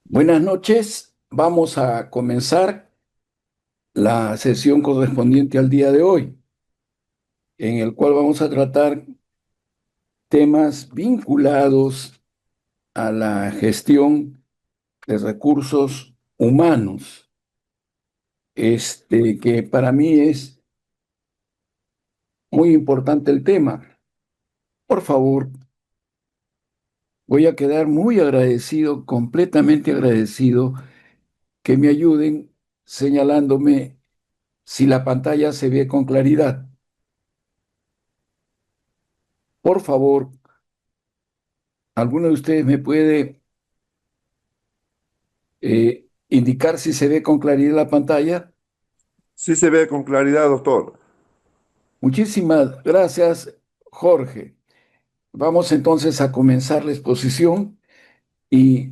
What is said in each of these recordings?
Buenas noches. Vamos a comenzar la sesión correspondiente al día de hoy, en el cual vamos a tratar temas vinculados a la gestión de recursos humanos, que para mí es muy importante el tema. Por favor, voy a quedar muy agradecido, completamente agradecido, que me ayuden señalándome si la pantalla se ve con claridad. Por favor, ¿alguno de ustedes me puede indicar si se ve con claridad la pantalla? Sí se ve con claridad, doctor. Muchísimas gracias, Jorge. Vamos entonces a comenzar la exposición y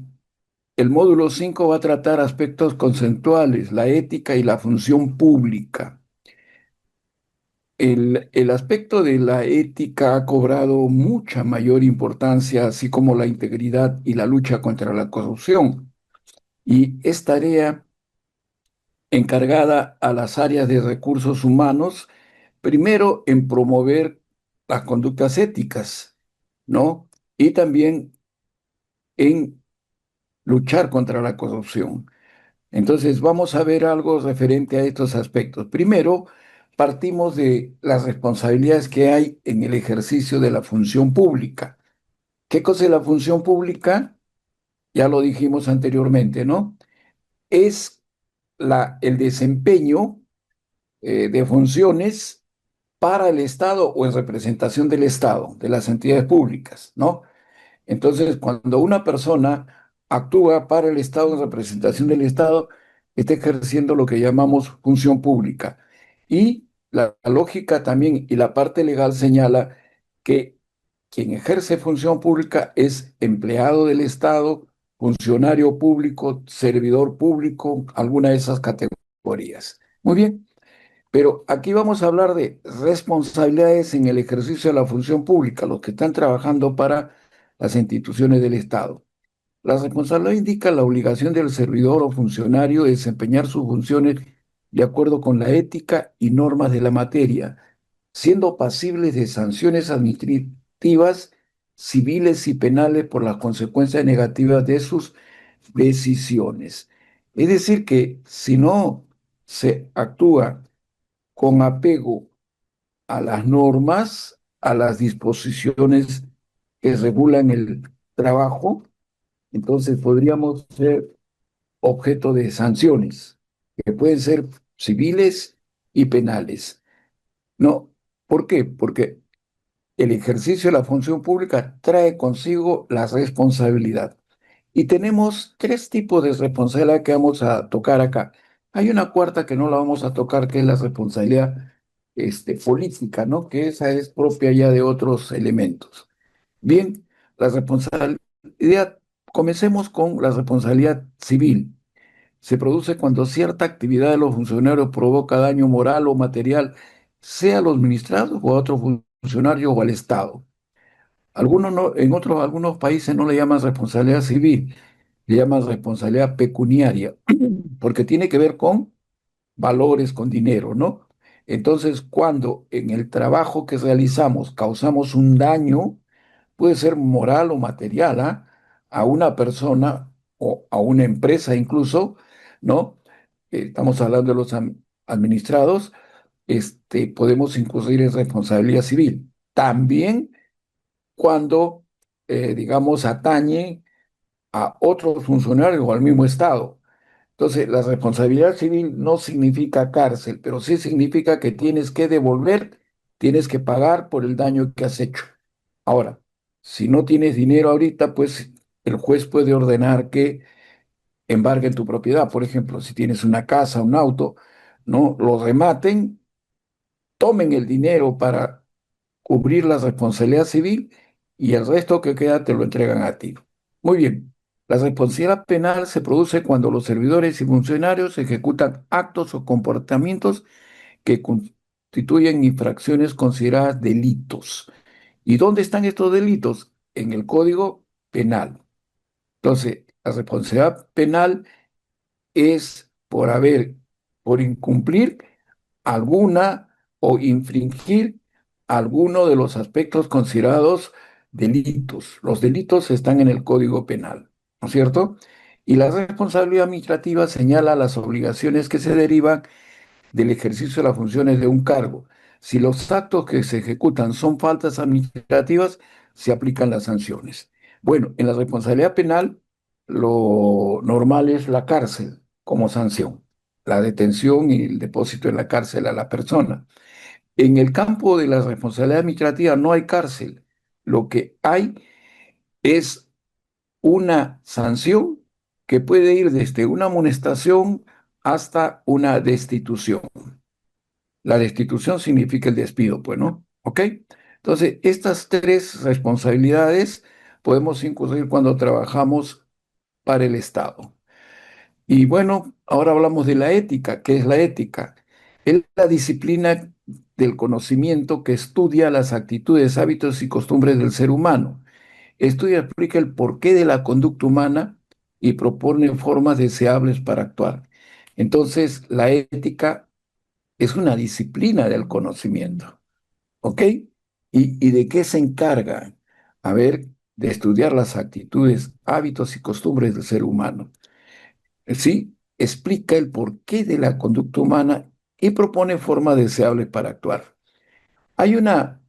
el módulo 5 va a tratar aspectos conceptuales, la ética y la función pública. El aspecto de la ética ha cobrado mucha mayor importancia, así como la integridad y la lucha contra la corrupción. Y es tarea encargada a las áreas de recursos humanos, primero en promover las conductas éticas, ¿no? Y también en luchar contra la corrupción. Entonces, vamos a ver algo referente a estos aspectos. Primero, partimos de las responsabilidades que hay en el ejercicio de la función pública. ¿Qué cosa es la función pública? Ya lo dijimos anteriormente, ¿no? Es el desempeño de funciones para el Estado o en representación del Estado, de las entidades públicas, ¿no? Entonces, cuando una persona actúa para el Estado en representación del Estado, está ejerciendo lo que llamamos función pública. Y la lógica también y la parte legal señala que quien ejerce función pública es empleado del Estado, funcionario público, servidor público, alguna de esas categorías. Muy bien. Pero aquí vamos a hablar de responsabilidades en el ejercicio de la función pública, los que están trabajando para las instituciones del Estado. La responsabilidad indica la obligación del servidor o funcionario de desempeñar sus funciones de acuerdo con la ética y normas de la materia, siendo pasibles de sanciones administrativas, civiles y penales por las consecuencias negativas de sus decisiones. Es decir, que si no se actúa con apego a las normas, a las disposiciones que regulan el trabajo, entonces podríamos ser objeto de sanciones, que pueden ser civiles y penales. No, ¿por qué? Porque el ejercicio de la función pública trae consigo la responsabilidad. Y tenemos tres tipos de responsabilidad que vamos a tocar acá. Hay una cuarta que no la vamos a tocar, que es la responsabilidad política, ¿no? Que esa es propia ya de otros elementos. Bien, la responsabilidad, comencemos con la responsabilidad civil. Se produce cuando cierta actividad de los funcionarios provoca daño moral o material, sea a los administrados o a otros funcionarios o al Estado. Algunos no, en algunos países no le llaman responsabilidad civil, le llaman responsabilidad pecuniaria, porque tiene que ver con valores, con dinero, ¿no? Entonces, cuando en el trabajo que realizamos causamos un daño, puede ser moral o material, ¿ah? A una persona o a una empresa incluso, ¿no? Estamos hablando de los administrados, podemos incurrir en responsabilidad civil. También cuando, digamos, atañe a otros funcionarios o al mismo Estado. Entonces, la responsabilidad civil no significa cárcel, pero sí significa que tienes que devolver, tienes que pagar por el daño que has hecho. Ahora, si no tienes dinero ahorita, pues el juez puede ordenar que embarguen tu propiedad. Por ejemplo, si tienes una casa, un auto, no lo rematen, tomen el dinero para cubrir la responsabilidad civil y el resto que queda te lo entregan a ti. Muy bien. La responsabilidad penal se produce cuando los servidores y funcionarios ejecutan actos o comportamientos que constituyen infracciones consideradas delitos. ¿Y dónde están estos delitos? En el Código Penal. Entonces, La responsabilidad penal es por incumplir alguna o infringir alguno de los aspectos considerados delitos. Los delitos están en el Código Penal, ¿no es cierto? Y la responsabilidad administrativa señala las obligaciones que se derivan del ejercicio de las funciones de un cargo. Si los actos que se ejecutan son faltas administrativas, se aplican las sanciones. Bueno, en la responsabilidad penal, lo normal es la cárcel como sanción, la detención y el depósito en la cárcel a la persona. En el campo de la responsabilidad administrativa no hay cárcel. Lo que hay es una sanción que puede ir desde una amonestación hasta una destitución. La destitución significa el despido, pues, ¿no? ¿Ok? Entonces, estas tres responsabilidades podemos incurrir cuando trabajamos para el Estado. Y bueno, ahora hablamos de la ética. ¿Qué es la ética? Es la disciplina del conocimiento que estudia las actitudes, hábitos y costumbres del ser humano. Estudia, explica el porqué de la conducta humana y propone formas deseables para actuar. Entonces, la ética es una disciplina del conocimiento, ¿ok? ¿Y de qué se encarga? A ver, de estudiar las actitudes, hábitos y costumbres del ser humano. Sí, explica el porqué de la conducta humana y propone formas deseables para actuar. Hay una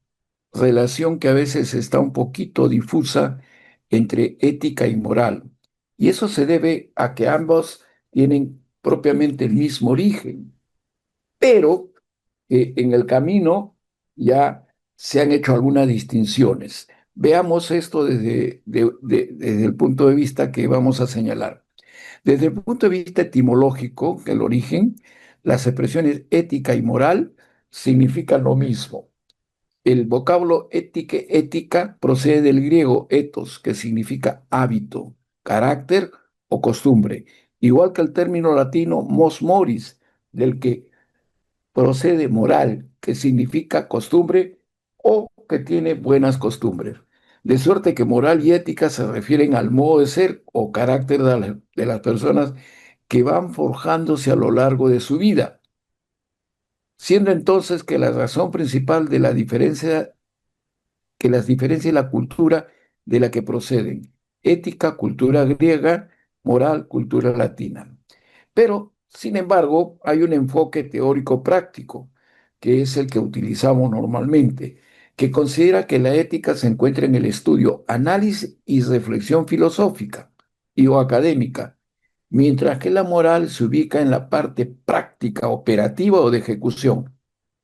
relación que a veces está un poquito difusa entre ética y moral, y eso se debe a que ambos tienen propiamente el mismo origen, pero en el camino ya se han hecho algunas distinciones. Veamos esto desde el punto de vista que vamos a señalar. Desde el punto de vista etimológico, el origen, las expresiones ética y moral significan lo mismo. El vocablo ética procede del griego ethos, que significa hábito, carácter o costumbre, igual que el término latino mos moris, del que procede moral, que significa costumbre o que tiene buenas costumbres. De suerte que moral y ética se refieren al modo de ser o carácter de las personas que van forjándose a lo largo de su vida, siendo entonces que la razón principal de la diferencia, que las diferencia es la cultura de la que proceden. Ética, cultura griega; moral, cultura latina. Pero, sin embargo, hay un enfoque teórico práctico, que es el que utilizamos normalmente, que considera que la ética se encuentra en el estudio, análisis y reflexión filosófica y o académica, mientras que la moral se ubica en la parte práctica, operativa o de ejecución.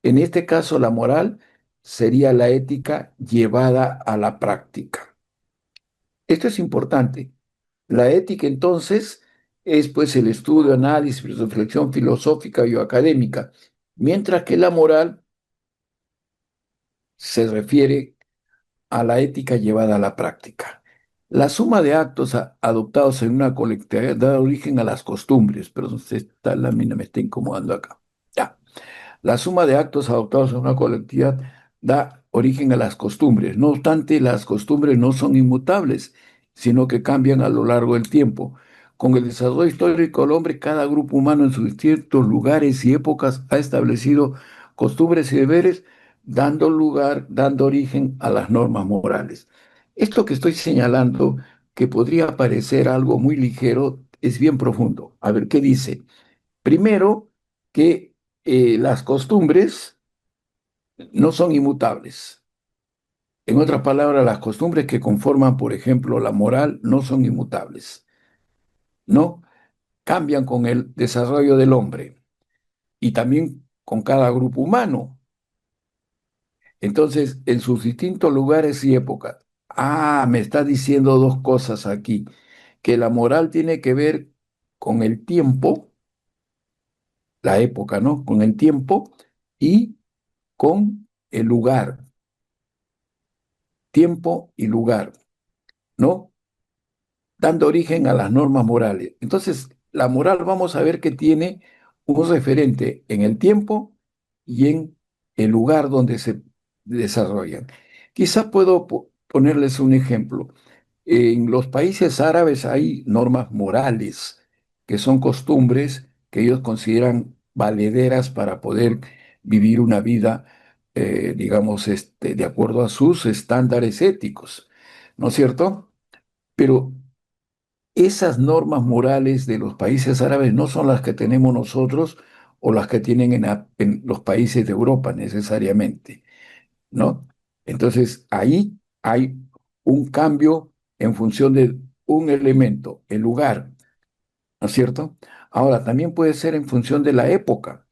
En este caso, la moral sería la ética llevada a la práctica. Esto es importante. La ética, entonces, es pues el estudio, análisis, reflexión filosófica y académica, mientras que la moral se refiere a la ética llevada a la práctica. La suma de actos adoptados en una colectividad da origen a las costumbres, pero esta lámina me está incomodando acá. Ya. La suma de actos adoptados en una colectividad da origen a las costumbres. No obstante, las costumbres no son inmutables, sino que cambian a lo largo del tiempo. Con el desarrollo histórico del hombre, cada grupo humano en sus distintos lugares y épocas ha establecido costumbres y deberes, dando origen a las normas morales. Esto que estoy señalando, que podría parecer algo muy ligero, es bien profundo. A ver, ¿qué dice? Primero, que las costumbres no son inmutables. En otras palabras, las costumbres que conforman, por ejemplo, la moral no son inmutables, ¿no? Cambian con el desarrollo del hombre y también con cada grupo humano. Entonces, en sus distintos lugares y épocas. Ah, me está diciendo dos cosas aquí, que la moral tiene que ver con el tiempo, la época, ¿no? Con el tiempo y con el lugar, tiempo y lugar, ¿no? Dando origen a las normas morales. Entonces, la moral vamos a ver que tiene un referente en el tiempo y en el lugar donde se desarrollan. Quizá puedo ponerles un ejemplo. En los países árabes hay normas morales, que son costumbres que ellos consideran valederas para poder vivir una vida, digamos, de acuerdo a sus estándares éticos, ¿no es cierto? Pero esas normas morales de los países árabes no son las que tenemos nosotros o las que tienen en los países de Europa necesariamente, ¿no? Entonces, ahí hay un cambio en función de un elemento, el lugar, ¿no es cierto? Ahora, también puede ser en función de la época.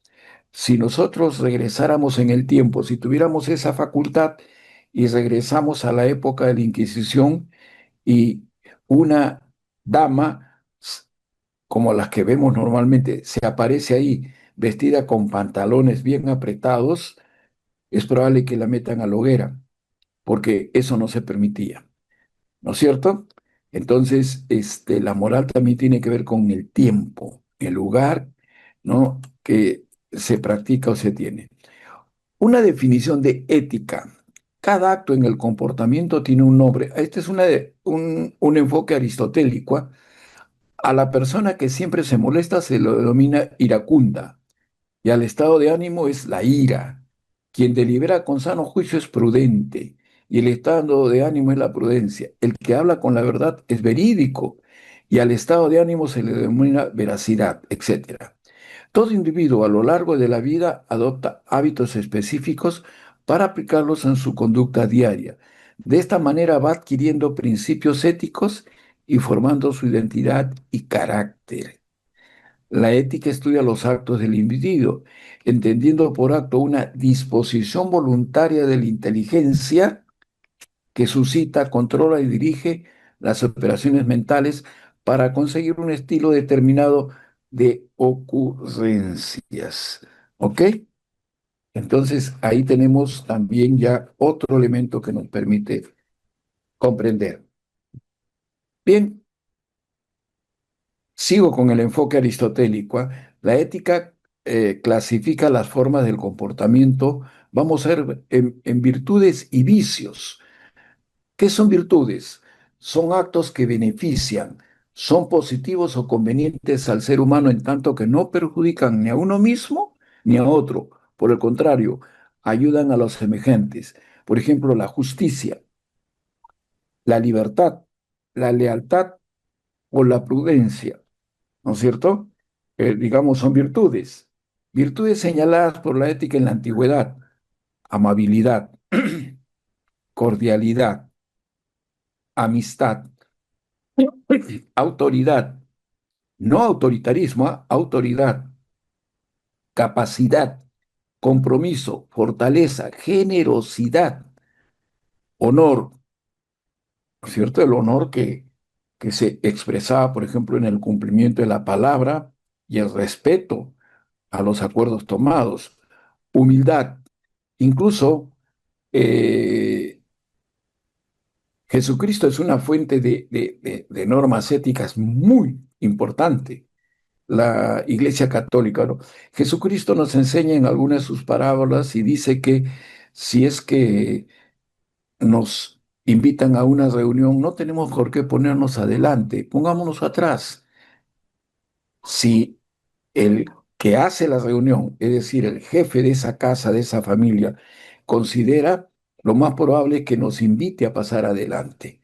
Si nosotros regresáramos en el tiempo, si tuviéramos esa facultad y regresamos a la época de la Inquisición y una dama, como las que vemos normalmente, se aparece ahí vestida con pantalones bien apretados, es probable que la metan a la hoguera porque eso no se permitía, ¿no es cierto? Entonces, la moral también tiene que ver con el tiempo, el lugar, ¿no? Que se practica o se tiene. Una definición de ética. Cada acto en el comportamiento tiene un nombre. Este es un enfoque aristotélico. ¿Ah? A la persona que siempre se molesta se lo denomina iracunda. Y al estado de ánimo es la ira. Quien delibera con sano juicio es prudente, y el estado de ánimo es la prudencia. El que habla con la verdad es verídico, y al estado de ánimo se le denomina veracidad, etcétera. Todo individuo a lo largo de la vida adopta hábitos específicos para aplicarlos en su conducta diaria. De esta manera va adquiriendo principios éticos y formando su identidad y carácter. La ética estudia los actos del individuo, entendiendo por acto una disposición voluntaria de la inteligencia que suscita, controla y dirige las operaciones mentales para conseguir un estilo determinado de ocurrencias. ¿Ok? Entonces ahí tenemos también ya otro elemento que nos permite comprender. Bien, sigo con el enfoque aristotélico. ¿Ah? La ética clasifica las formas del comportamiento, vamos a ver, en virtudes y vicios. ¿Qué son virtudes? Son actos que benefician, son positivos o convenientes al ser humano en tanto que no perjudican ni a uno mismo ni a otro. Por el contrario, ayudan a los semejantes. Por ejemplo, la justicia, la libertad, la lealtad o la prudencia. ¿No es cierto? Digamos, son virtudes. Virtudes señaladas por la ética en la antigüedad: amabilidad, cordialidad, amistad, autoridad, no autoritarismo, ¿ah? Autoridad, capacidad, compromiso, fortaleza, generosidad, honor, ¿no es cierto? El honor que se expresaba, por ejemplo, en el cumplimiento de la palabra y el respeto a los acuerdos tomados, humildad, incluso eh, Jesucristo es una fuente de normas éticas muy importante. La Iglesia Católica, ¿no? Jesucristo nos enseña en algunas de sus parábolas y dice que si es que nos invitan a una reunión, no tenemos por qué ponernos adelante, pongámonos atrás. Si el que hace la reunión, es decir, el jefe de esa casa, de esa familia, considera, lo más probable es que nos invite a pasar adelante.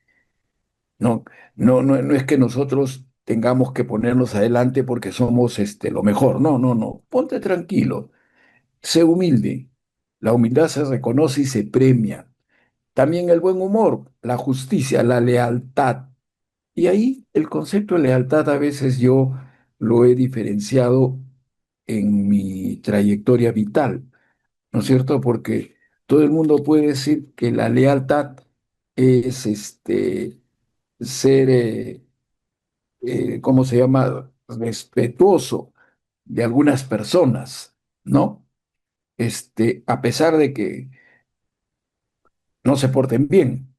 No, no es que nosotros tengamos que ponernos adelante porque somos lo mejor. No, no, no. Ponte tranquilo, sé humilde. La humildad se reconoce y se premia. También el buen humor, la justicia, la lealtad. Y ahí el concepto de lealtad a veces yo lo he diferenciado en mi trayectoria vital, ¿no es cierto? Porque todo el mundo puede decir que la lealtad es ser, ¿cómo se llama? Respetuoso de algunas personas, ¿no? A pesar de que no se porten bien.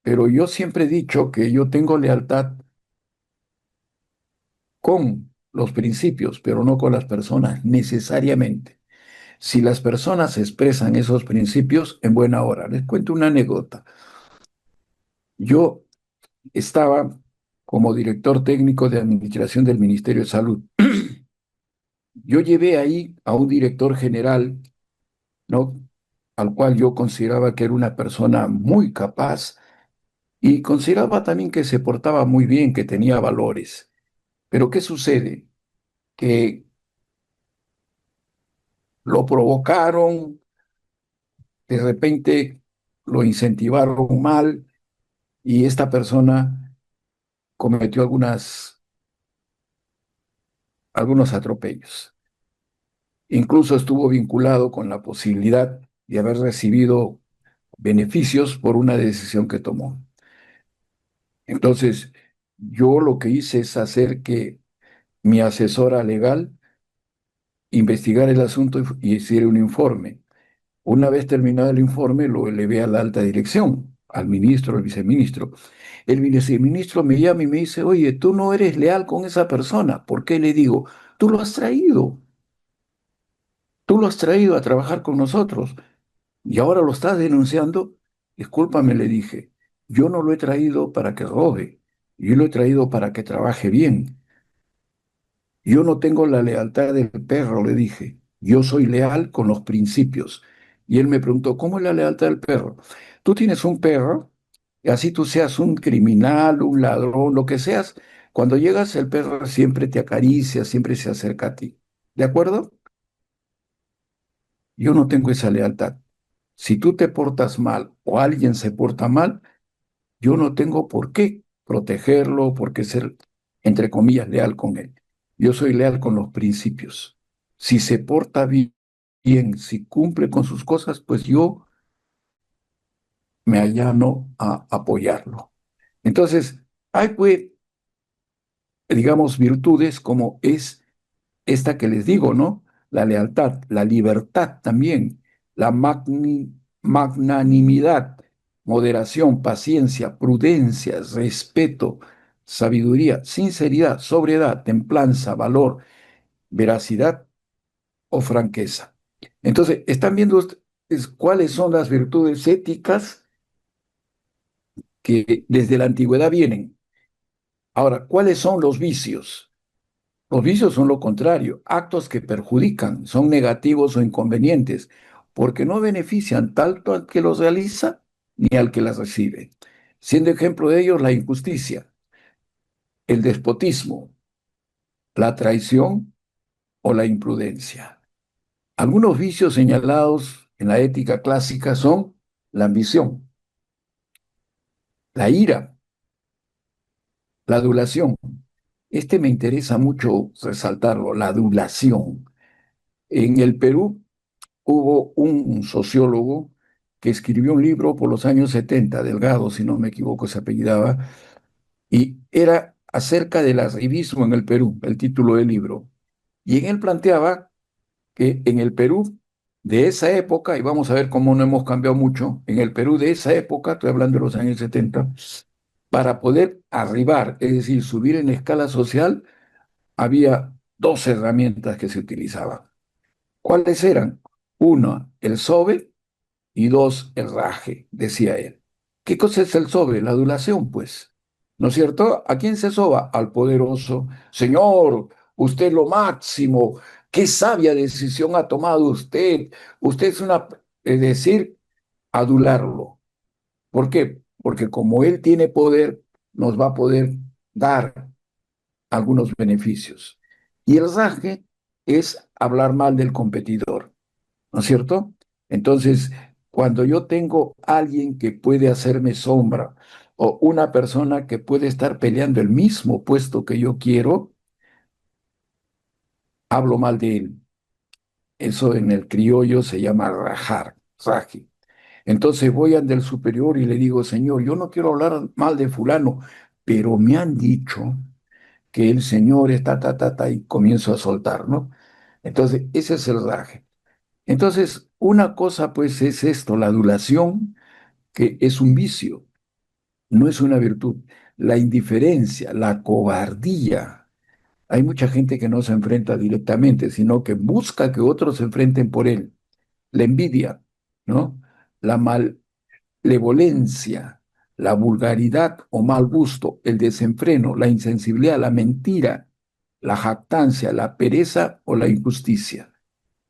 Pero yo siempre he dicho que yo tengo lealtad con los principios, pero no con las personas necesariamente. Si las personas expresan esos principios, en buena hora. Les cuento una anécdota. Yo estaba como director técnico de administración del Ministerio de Salud. Yo llevé ahí a un director general, ¿no? Al cual yo consideraba que era una persona muy capaz y consideraba también que se portaba muy bien, que tenía valores. Pero ¿qué sucede? Que lo provocaron, de repente lo incentivaron mal y esta persona cometió algunos atropellos. Incluso estuvo vinculado con la posibilidad de haber recibido beneficios por una decisión que tomó. Entonces, yo lo que hice es hacer que mi asesora legal investigara el asunto y hiciera un informe. Una vez terminado el informe, lo elevé a la alta dirección, al ministro, al viceministro. El viceministro me llama y me dice, oye, tú no eres leal con esa persona. ¿Por qué? Le digo, tú lo has traído, tú lo has traído a trabajar con nosotros y ahora lo estás denunciando. Discúlpame, le dije, yo no lo he traído para que robe, yo lo he traído para que trabaje bien. Yo no tengo la lealtad del perro, le dije. Yo soy leal con los principios. Y él me preguntó, ¿cómo es la lealtad del perro? Tú tienes un perro, y así tú seas un criminal, un ladrón, lo que seas, cuando llegas el perro siempre te acaricia, siempre se acerca a ti. ¿De acuerdo? Yo no tengo esa lealtad. Si tú te portas mal o alguien se porta mal, yo no tengo por qué protegerlo, por qué ser, entre comillas, leal con él. Yo soy leal con los principios. Si se porta bien, si cumple con sus cosas, pues yo me allano a apoyarlo. Entonces, hay pues, digamos, virtudes como es esta que les digo, ¿no? La lealtad, la libertad también, la magnanimidad, moderación, paciencia, prudencia, respeto, sabiduría, sinceridad, sobriedad, templanza, valor, veracidad o franqueza. Entonces, están viendo ustedes cuáles son las virtudes éticas que desde la antigüedad vienen. Ahora, ¿cuáles son los vicios? Los vicios son lo contrario, actos que perjudican, son negativos o inconvenientes, porque no benefician tanto al que los realiza ni al que las recibe. Siendo ejemplo de ellos la injusticia, el despotismo, la traición o la imprudencia. Algunos vicios señalados en la ética clásica son la ambición, la ira, la adulación. Este me interesa mucho resaltarlo, la adulación. En el Perú hubo un sociólogo que escribió un libro por los años 70, Delgado, si no me equivoco, se apellidaba, y era acerca del arribismo en el Perú, el título del libro. Y en él planteaba que en el Perú de esa época, y vamos a ver cómo no hemos cambiado mucho, en el Perú de esa época, estoy hablando de los años 70, para poder arribar, es decir, subir en la escala social, había dos herramientas que se utilizaban. ¿Cuáles eran? Uno, el SOBE, y dos, el raje, decía él. ¿Qué cosa es el sobre? La adulación, pues. ¿No es cierto? ¿A quién se soba? Al poderoso. Señor, usted es lo máximo. ¿Qué sabia decisión ha tomado usted? Usted es una, es decir, adularlo. ¿Por qué? Porque como él tiene poder, nos va a poder dar algunos beneficios. Y el raje es hablar mal del competidor. ¿No es cierto? Entonces, cuando yo tengo alguien que puede hacerme sombra o una persona que puede estar peleando el mismo puesto que yo quiero, hablo mal de él. Eso en el criollo se llama rajar, raje. Entonces voy ante el superior y le digo, señor, yo no quiero hablar mal de fulano, pero me han dicho que el señor está, y comienzo a soltar, ¿no? Entonces, ese es el raje. Entonces, una cosa pues es esto, la adulación, que es un vicio, no es una virtud. La indiferencia, la cobardía. Hay mucha gente que no se enfrenta directamente, sino que busca que otros se enfrenten por él. La envidia, ¿no? La malevolencia, la vulgaridad o mal gusto, el desenfreno, la insensibilidad, la mentira, la jactancia, la pereza o la injusticia.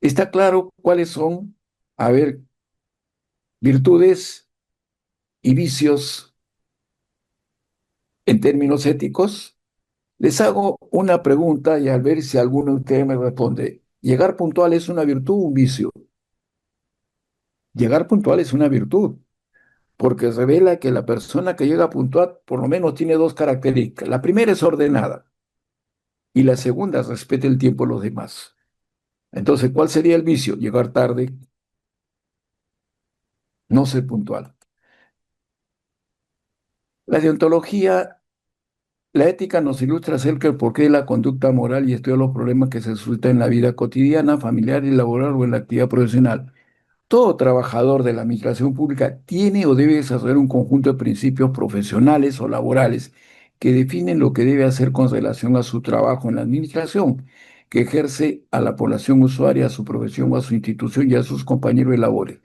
¿Está claro cuáles son, a ver, virtudes y vicios en términos éticos? Les hago una pregunta y a ver si alguno de ustedes me responde. ¿Llegar puntual es una virtud o un vicio? Llegar puntual es una virtud, porque revela que la persona que llega puntual por lo menos tiene dos características. La primera es ordenada y la segunda respeta el tiempo de los demás. Entonces, ¿cuál sería el vicio? Llegar tarde, no ser puntual. La deontología, la ética nos ilustra acerca del porqué de la conducta moral y estudia los problemas que se suscitan en la vida cotidiana, familiar y laboral o en la actividad profesional. Todo trabajador de la administración pública tiene o debe desarrollar un conjunto de principios profesionales o laborales que definen lo que debe hacer con relación a su trabajo en la administración, que ejerce a la población usuaria, a su profesión o a su institución y a sus compañeros de labores.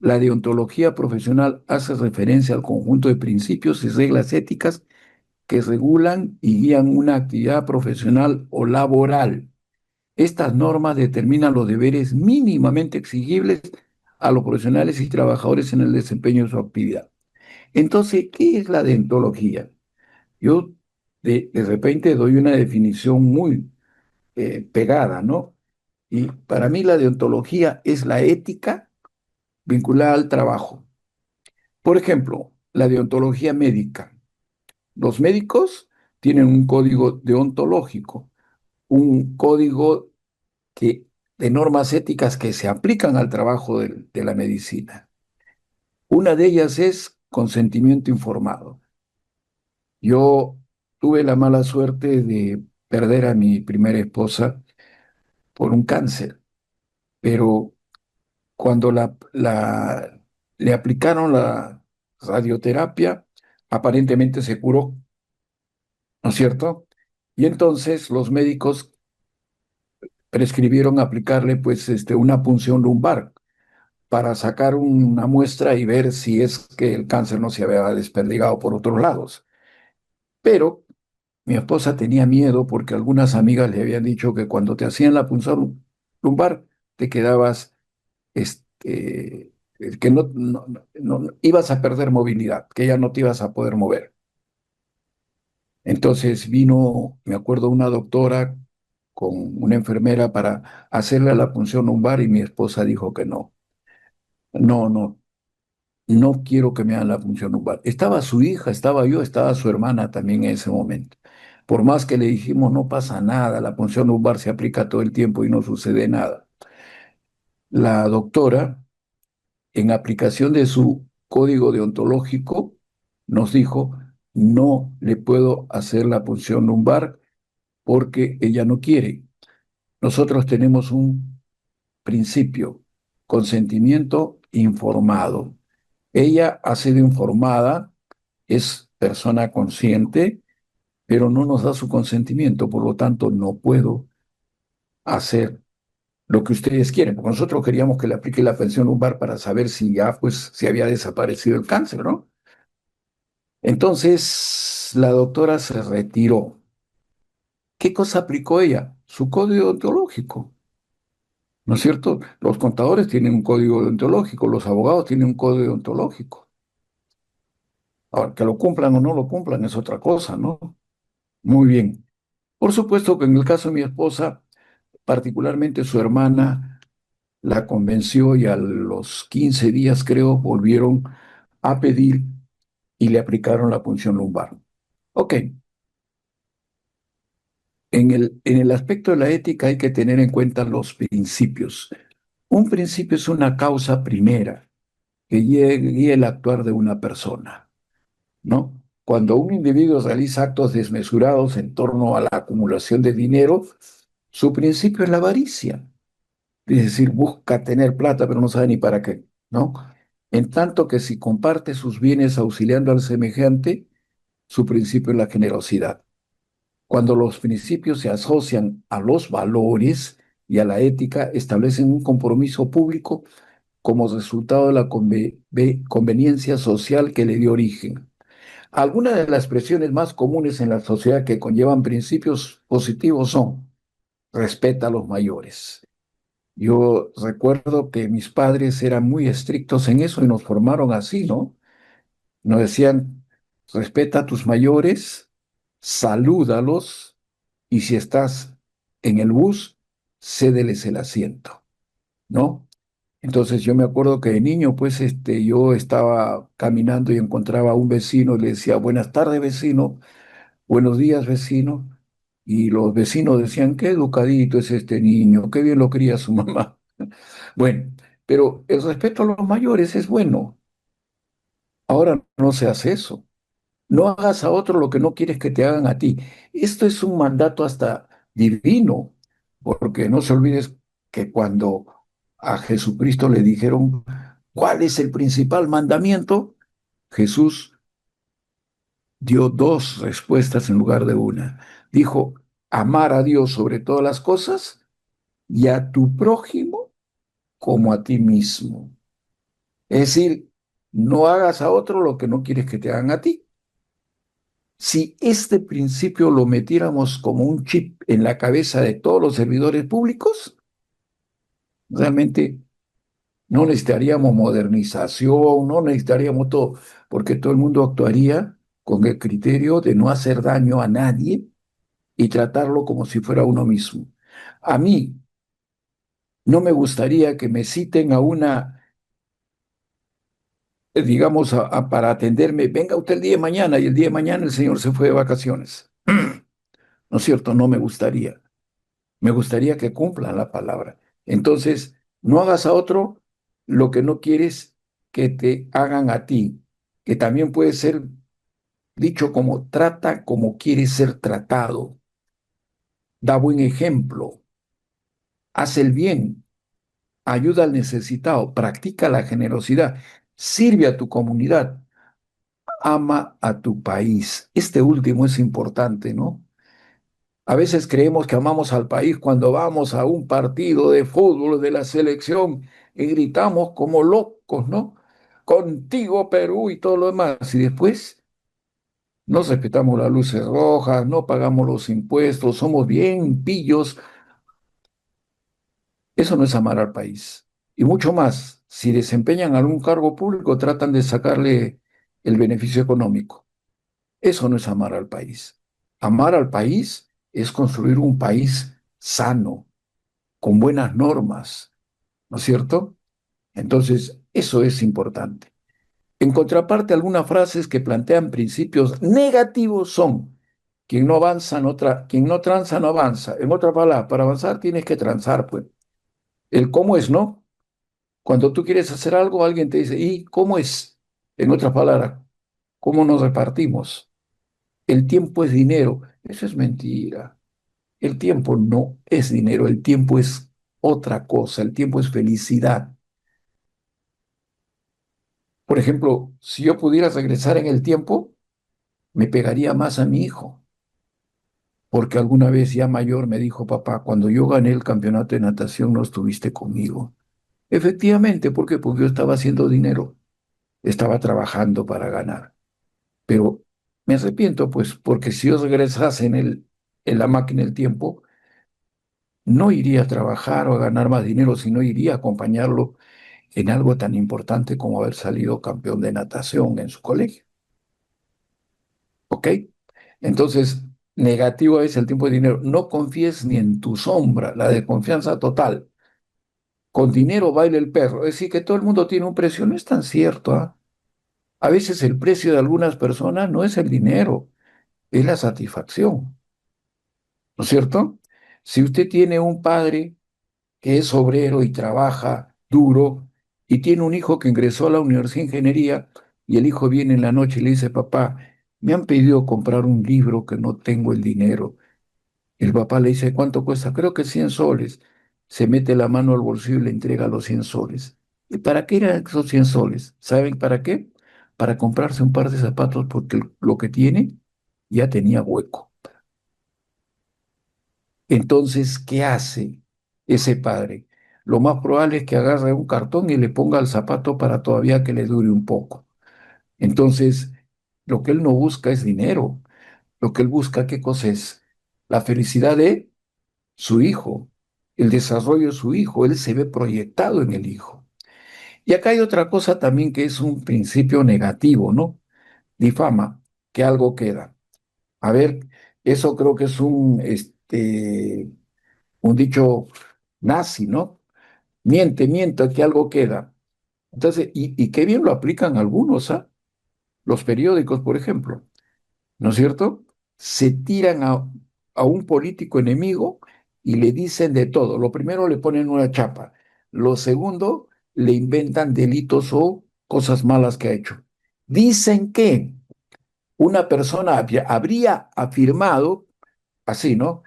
La deontología profesional hace referencia al conjunto de principios y reglas éticas que regulan y guían una actividad profesional o laboral. Estas normas determinan los deberes mínimamente exigibles a los profesionales y trabajadores en el desempeño de su actividad. Entonces, ¿qué es la deontología? Yo de repente doy una definición muy pegada, ¿no? Y para mí la deontología es la ética vinculada al trabajo. Por ejemplo, la deontología médica. Los médicos tienen un código deontológico, un código que, de normas éticas que se aplican al trabajo de la medicina. Una de ellas es consentimiento informado. Yo tuve la mala suerte de perder a mi primera esposa por un cáncer, pero cuando le aplicaron la radioterapia, aparentemente se curó, ¿no es cierto? Y entonces los médicos prescribieron aplicarle pues una punción lumbar para sacar una muestra y ver si es que el cáncer no se había desperdigado por otros lados. Pero mi esposa tenía miedo porque algunas amigas le habían dicho que cuando te hacían la punción lumbar te quedabas, que ibas a perder movilidad, que ya no te ibas a poder mover. Entonces vino, me acuerdo, una doctora con una enfermera para hacerle la punción lumbar y mi esposa dijo que no. No, no, no quiero que me hagan la función lumbar. Estaba su hija, estaba yo, estaba su hermana también en ese momento. Por más que le dijimos, no pasa nada, la punción lumbar se aplica todo el tiempo y no sucede nada. La doctora, en aplicación de su código deontológico, nos dijo, no le puedo hacer la punción lumbar porque ella no quiere. Nosotros tenemos un principio, consentimiento informado. Ella ha sido informada, es persona consciente, pero no nos da su consentimiento, por lo tanto no puedo hacer lo que ustedes quieren, porque nosotros queríamos que le aplique la pensión lumbar para saber si ya pues se había desaparecido el cáncer, ¿no? Entonces la doctora se retiró. ¿Qué cosa aplicó ella? Su código ontológico, ¿no es cierto? Los contadores tienen un código ontológico, los abogados tienen un código ontológico. Ahora, que lo cumplan o no lo cumplan es otra cosa, ¿no? Muy bien. Por supuesto que en el caso de mi esposa, particularmente su hermana, la convenció y a los 15 días, creo, volvieron a pedir y le aplicaron la punción lumbar. Ok, en el aspecto de la ética hay que tener en cuenta los principios. Un principio es una causa primera que guía el actuar de una persona, ¿no? Cuando un individuo realiza actos desmesurados en torno a la acumulación de dinero, su principio es la avaricia. Es decir, busca tener plata, pero no sabe ni para qué, ¿no? En tanto que si comparte sus bienes auxiliando al semejante, su principio es la generosidad. Cuando los principios se asocian a los valores y a la ética, establecen un compromiso público como resultado de la conveniencia social que le dio origen. Algunas de las expresiones más comunes en la sociedad que conllevan principios positivos son respeta a los mayores. Yo recuerdo que mis padres eran muy estrictos en eso y nos formaron así, ¿no? Nos decían, respeta a tus mayores, salúdalos y si estás en el bus, cédeles el asiento, ¿no? Entonces yo me acuerdo que de niño, pues yo estaba caminando y encontraba a un vecino y le decía, buenas tardes, vecino, buenos días, vecino. Y los vecinos decían, qué educadito es este niño, qué bien lo cría su mamá. Bueno, pero el respeto a los mayores es bueno. Ahora no se hace eso. No hagas a otro lo que no quieres que te hagan a ti. Esto es un mandato hasta divino, porque no se olvides que cuando a Jesucristo le dijeron, ¿cuál es el principal mandamiento? Jesús dio dos respuestas en lugar de una. Dijo, amar a Dios sobre todas las cosas y a tu prójimo como a ti mismo. Es decir, no hagas a otro lo que no quieres que te hagan a ti. Si este principio lo metiéramos como un chip en la cabeza de todos los servidores públicos, realmente no necesitaríamos modernización, no necesitaríamos todo, porque todo el mundo actuaría con el criterio de no hacer daño a nadie y tratarlo como si fuera uno mismo. A mí no me gustaría que me citen a una, digamos, para atenderme, venga usted el día de mañana y el día de mañana el señor se fue de vacaciones. ¿No es cierto? No me gustaría. Me gustaría que cumplan la palabra. Entonces, no hagas a otro lo que no quieres que te hagan a ti, que también puede ser dicho como trata como quieres ser tratado, da buen ejemplo, haz el bien, ayuda al necesitado, practica la generosidad, sirve a tu comunidad, ama a tu país. Este último es importante, ¿no? A veces creemos que amamos al país cuando vamos a un partido de fútbol de la selección y gritamos como locos, ¿no? Contigo Perú y todo lo demás. Y después no respetamos las luces rojas, no pagamos los impuestos, somos bien pillos. Eso no es amar al país. Y mucho más, si desempeñan algún cargo público, tratan de sacarle el beneficio económico. Eso no es amar al país. Amar al país es construir un país sano, con buenas normas, ¿no es cierto? Entonces, eso es importante. En contraparte, algunas frases que plantean principios negativos son, quien no tranza no avanza. En otra palabra, para avanzar tienes que transar, pues. El cómo es no. Cuando tú quieres hacer algo, alguien te dice, ¿y cómo es? En otras palabras, ¿cómo nos repartimos? El tiempo es dinero. Eso es mentira. El tiempo no es dinero, el tiempo es otra cosa, el tiempo es felicidad. Por ejemplo, si yo pudiera regresar en el tiempo, me pegaría más a mi hijo, porque alguna vez ya mayor me dijo, papá, cuando yo gané el campeonato de natación no estuviste conmigo. Efectivamente, ¿por qué? Porque yo estaba haciendo dinero, estaba trabajando para ganar. Pero me arrepiento, pues, porque si yo regresase en la máquina del tiempo, no iría a trabajar o a ganar más dinero, sino iría a acompañarlo en algo tan importante como haber salido campeón de natación en su colegio. ¿Ok? Entonces, negativo es el tiempo de dinero. No confíes ni en tu sombra, la desconfianza total. Con dinero baila el perro. Es decir, que todo el mundo tiene un precio. No es tan cierto, ¿ah? A veces el precio de algunas personas no es el dinero, es la satisfacción. ¿No es cierto? Si usted tiene un padre que es obrero y trabaja duro y tiene un hijo que ingresó a la Universidad de Ingeniería y el hijo viene en la noche y le dice, papá, me han pedido comprar un libro que no tengo el dinero. El papá le dice, ¿cuánto cuesta? Creo que 100 soles. Se mete la mano al bolsillo y le entrega los 100 soles. ¿Y para qué eran esos 100 soles? ¿Saben para qué? Para comprarse un par de zapatos porque lo que tiene ya tenía hueco. Entonces, ¿qué hace ese padre? Lo más probable es que agarre un cartón y le ponga el zapato para todavía que le dure un poco. Entonces, Lo que él no busca es dinero. Lo que él busca, ¿qué cosa es? La felicidad de su hijo, el desarrollo de su hijo. Él se ve proyectado en el hijo. Y acá hay otra cosa también que es un principio negativo, ¿no? Difama, que algo queda. A ver, eso creo que es un dicho nazi, ¿no? Miente, miente, que algo queda. Entonces, y qué bien lo aplican algunos, ¿ah? Los periódicos, por ejemplo, ¿no es cierto? Se tiran a un político enemigo y le dicen de todo. Lo primero le ponen una chapa. Lo segundo, le inventan delitos o cosas malas que ha hecho. Dicen que una persona habría afirmado así, ¿no?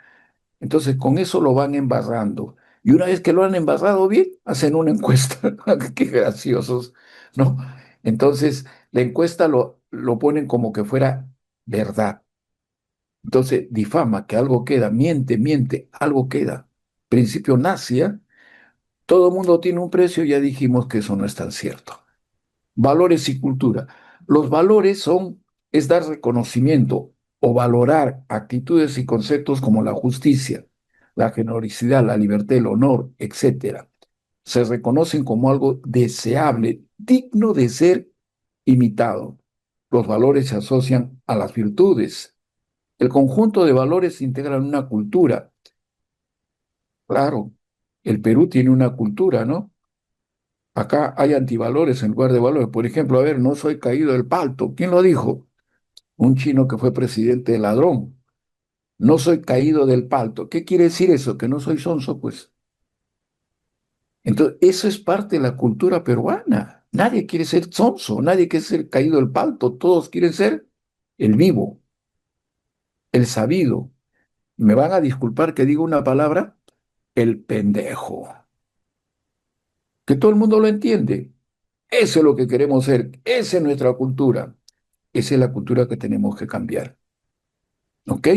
Entonces con eso lo van embarrando. Y una vez que lo han embarrado bien, hacen una encuesta. Qué graciosos, ¿no? Entonces la encuesta lo ponen como que fuera verdad. Entonces difama que algo queda, miente, miente, algo queda. Principio nazi, ¿eh? Todo el mundo tiene un precio, ya dijimos que eso no es tan cierto. Valores y cultura. Los valores es dar reconocimiento o valorar actitudes y conceptos como la justicia, la generosidad, la libertad, el honor, etcétera. Se reconocen como algo deseable, digno de ser imitado. Los valores se asocian a las virtudes. El conjunto de valores integran una cultura. Claro, el Perú tiene una cultura, ¿no? Acá hay antivalores en lugar de valores. Por ejemplo, a ver, no soy caído del palto. ¿Quién lo dijo? Un chino que fue presidente de Ladrón. No soy caído del palto. ¿Qué quiere decir eso? Que no soy sonso, pues. Entonces, eso es parte de la cultura peruana. Nadie quiere ser sonso, nadie quiere ser caído del palto. Todos quieren ser el vivo, el sabido. Me van a disculpar que diga una palabra, el pendejo. Que todo el mundo lo entiende. Eso es lo que queremos ser. Esa es nuestra cultura. Esa es la cultura que tenemos que cambiar. ¿Ok?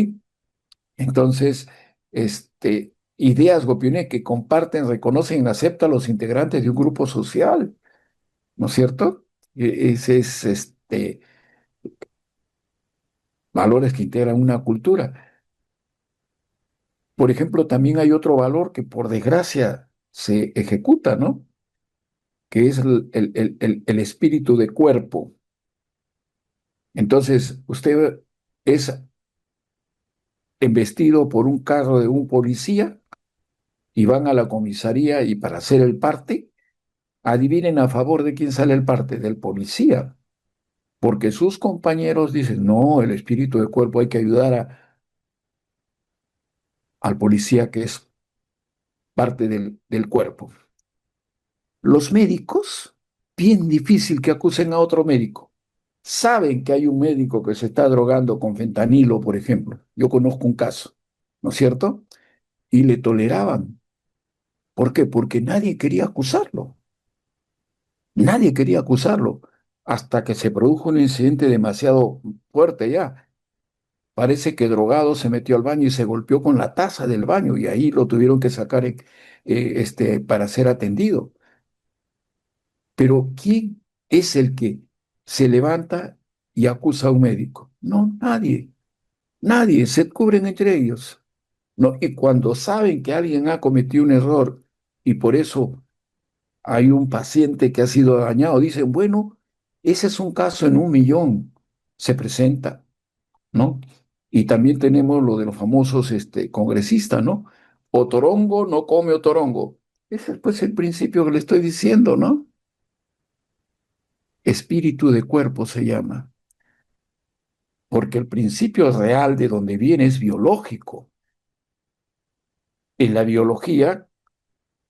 Entonces, ideas, opiniones que comparten, reconocen y aceptan los integrantes de un grupo social, ¿no es cierto? Ese es, valores que integran una cultura. Por ejemplo, también hay otro valor que por desgracia se ejecuta, ¿no? Que es el espíritu de cuerpo. Entonces, usted es embestido por un carro de un policía y van a la comisaría y para hacer el parte, adivinen a favor de quién sale el parte, del policía, porque sus compañeros dicen, no, el espíritu de cuerpo hay que ayudar al policía que es parte del cuerpo. Los médicos, bien difícil que acusen a otro médico. Saben que hay un médico que se está drogando con fentanilo, por ejemplo. Yo conozco un caso, ¿no es cierto? Y le toleraban. ¿Por qué? Porque nadie quería acusarlo. Nadie quería acusarlo hasta que se produjo un incidente demasiado fuerte ya. Parece que drogado se metió al baño y se golpeó con la taza del baño y ahí lo tuvieron que sacar para ser atendido. Pero ¿quién es el que se levanta y acusa a un médico? No, nadie. Nadie. Se cubren entre ellos. No, y cuando saben que alguien ha cometido un error y por eso hay un paciente que ha sido dañado, dicen, bueno, ese es un caso en 1 millón, se presenta, ¿no? Y también tenemos lo de los famosos congresistas, ¿no? Otorongo no come otorongo. Ese es pues el principio que le estoy diciendo, ¿no? Espíritu de cuerpo se llama, porque el principio real de donde viene es biológico. En la biología,